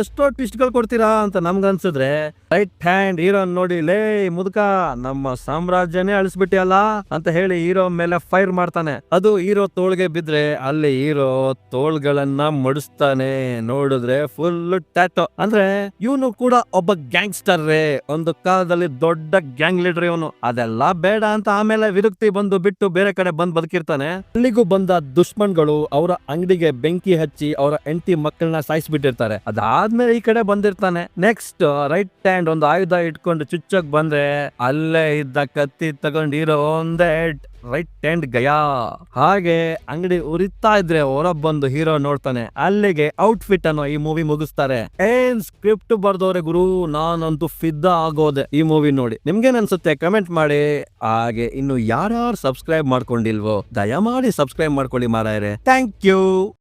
ಎಷ್ಟೋ ಟ್ವಿಸ್ಟ್ ಗಳು ಕೊಡ್ತೀರಾ ಅಂತ ನಮ್ಗನ್ಸಿದ್ರೆ ರೈಟ್ ಹ್ಯಾಂಡ್ ಹೀರೋ ನೋಡಿ, ಲೇ ಮುದುಕ ನಮ್ಮ ಸಾಮ್ರಾಜ್ಯನೇ ಅಳಿಸ್ಬಿಟ್ಟಿಯಲ್ಲ ಅಂತ ಹೇಳಿ ಹೀರೋ ಮೇಲೆ ಫೈರ್ ಮಾಡ್ತಾನೆ. ಅದು ಹೀರೋ ತೋಳ್ಗೆ ಬಿದ್ರೆ ಅಲ್ಲಿ ಹೀರೋ ತೋಳ್ಗಳನ್ನ ಮಡಿಸ್ತಾನೆ. ನೋಡಿದ್ರೆ ಫುಲ್ ಟ್ಯಾಟೋ. ಅಂದ್ರೆ ಇವನು ಕೂಡ ಒಬ್ಬ ಗ್ಯಾಂಗ್ಸ್ಟರ್ ರೇ, ಒಂದು ಕಾಲದಲ್ಲಿ ದೊಡ್ಡ ಗ್ಯಾಂಗ್ ಲೀಡರ್ ಇವನು. ಅದೆಲ್ಲ ಬೇಡ ಅಂತ ಆಮೇಲೆ ವಿರಕ್ತಿ ಬಂದು ಬಿಟ್ಟು ಬೇರೆ ಕಡೆ ಬಂದ್ ಬದುಕಿರ್ತಾನೆ. ಅಲ್ಲಿಗೂ ಬಂದ ದುಶ್ಮನ್ಗಳು ಅವರ ಅಂಗಡಿಗೆ ಬೆಂಕಿ ಹಚ್ಚಿ ಅವರ ಹೆಂಡತಿ ಮಕ್ಕಳನ್ನ ಸಾಯಿಸ್ಬಿಟ್ಟಿರ್ತಾರೆ. ಅದಾದ್ಮೇಲೆ ಈ ಕಡೆ ಬಂದಿರ್ತಾನೆ. ನೆಕ್ಸ್ಟ್ ರೈಟ್ ಹ್ಯಾಂಡ್ ಒಂದು ಆಯುಧ ಇಟ್ಕೊಂಡು ಚುಚ್ಚಕ್ ಬಂದ್ರೆ ಅಲ್ಲೇ ಇದ್ದ ಕತ್ತಿ ತಗೊಂಡು ಹೀರೋ ಒಂದೇ ರೈಟ್ ಹ್ಯಾಂಡ್ ಗಯಾ. ಹಾಗೆ ಅಂಗಡಿ ಉರಿತಾ ಇದ್ರೆ ಹೊರ ಬಂದು ಹೀರೋ ನೋಡ್ತಾನೆ. ಅಲ್ಲಿಗೆ ಔಟ್ಫಿಟ್ ಅನ್ನೋ ಈ ಮೂವಿ ಮುಗಿಸ್ತಾರೆ. ಏನ್ ಸ್ಕ್ರಿಪ್ಟ್ ಬರ್ದವ್ರೆ ಗುರು, ನಾನಂತೂ ಫಿದಾ ಆಗೋದೆ ಈ ಮೂವಿ ನೋಡಿ. ನಿಮ್ಗೇನ್ ಅನ್ಸುತ್ತೆ ಕಮೆಂಟ್ ಮಾಡಿ. ಹಾಗೆ ಇನ್ನು ಯಾರ್ಯಾರು ಸಬ್ಸ್ಕ್ರೈಬ್ ಮಾಡ್ಕೊಂಡಿಲ್ವೋ ದಯಮಾಡಿ ಸಬ್ಸ್ಕ್ರೈಬ್ ಮಾಡ್ಕೊಳ್ಳಿ ಮಾರಾಯರೆ. Thank you.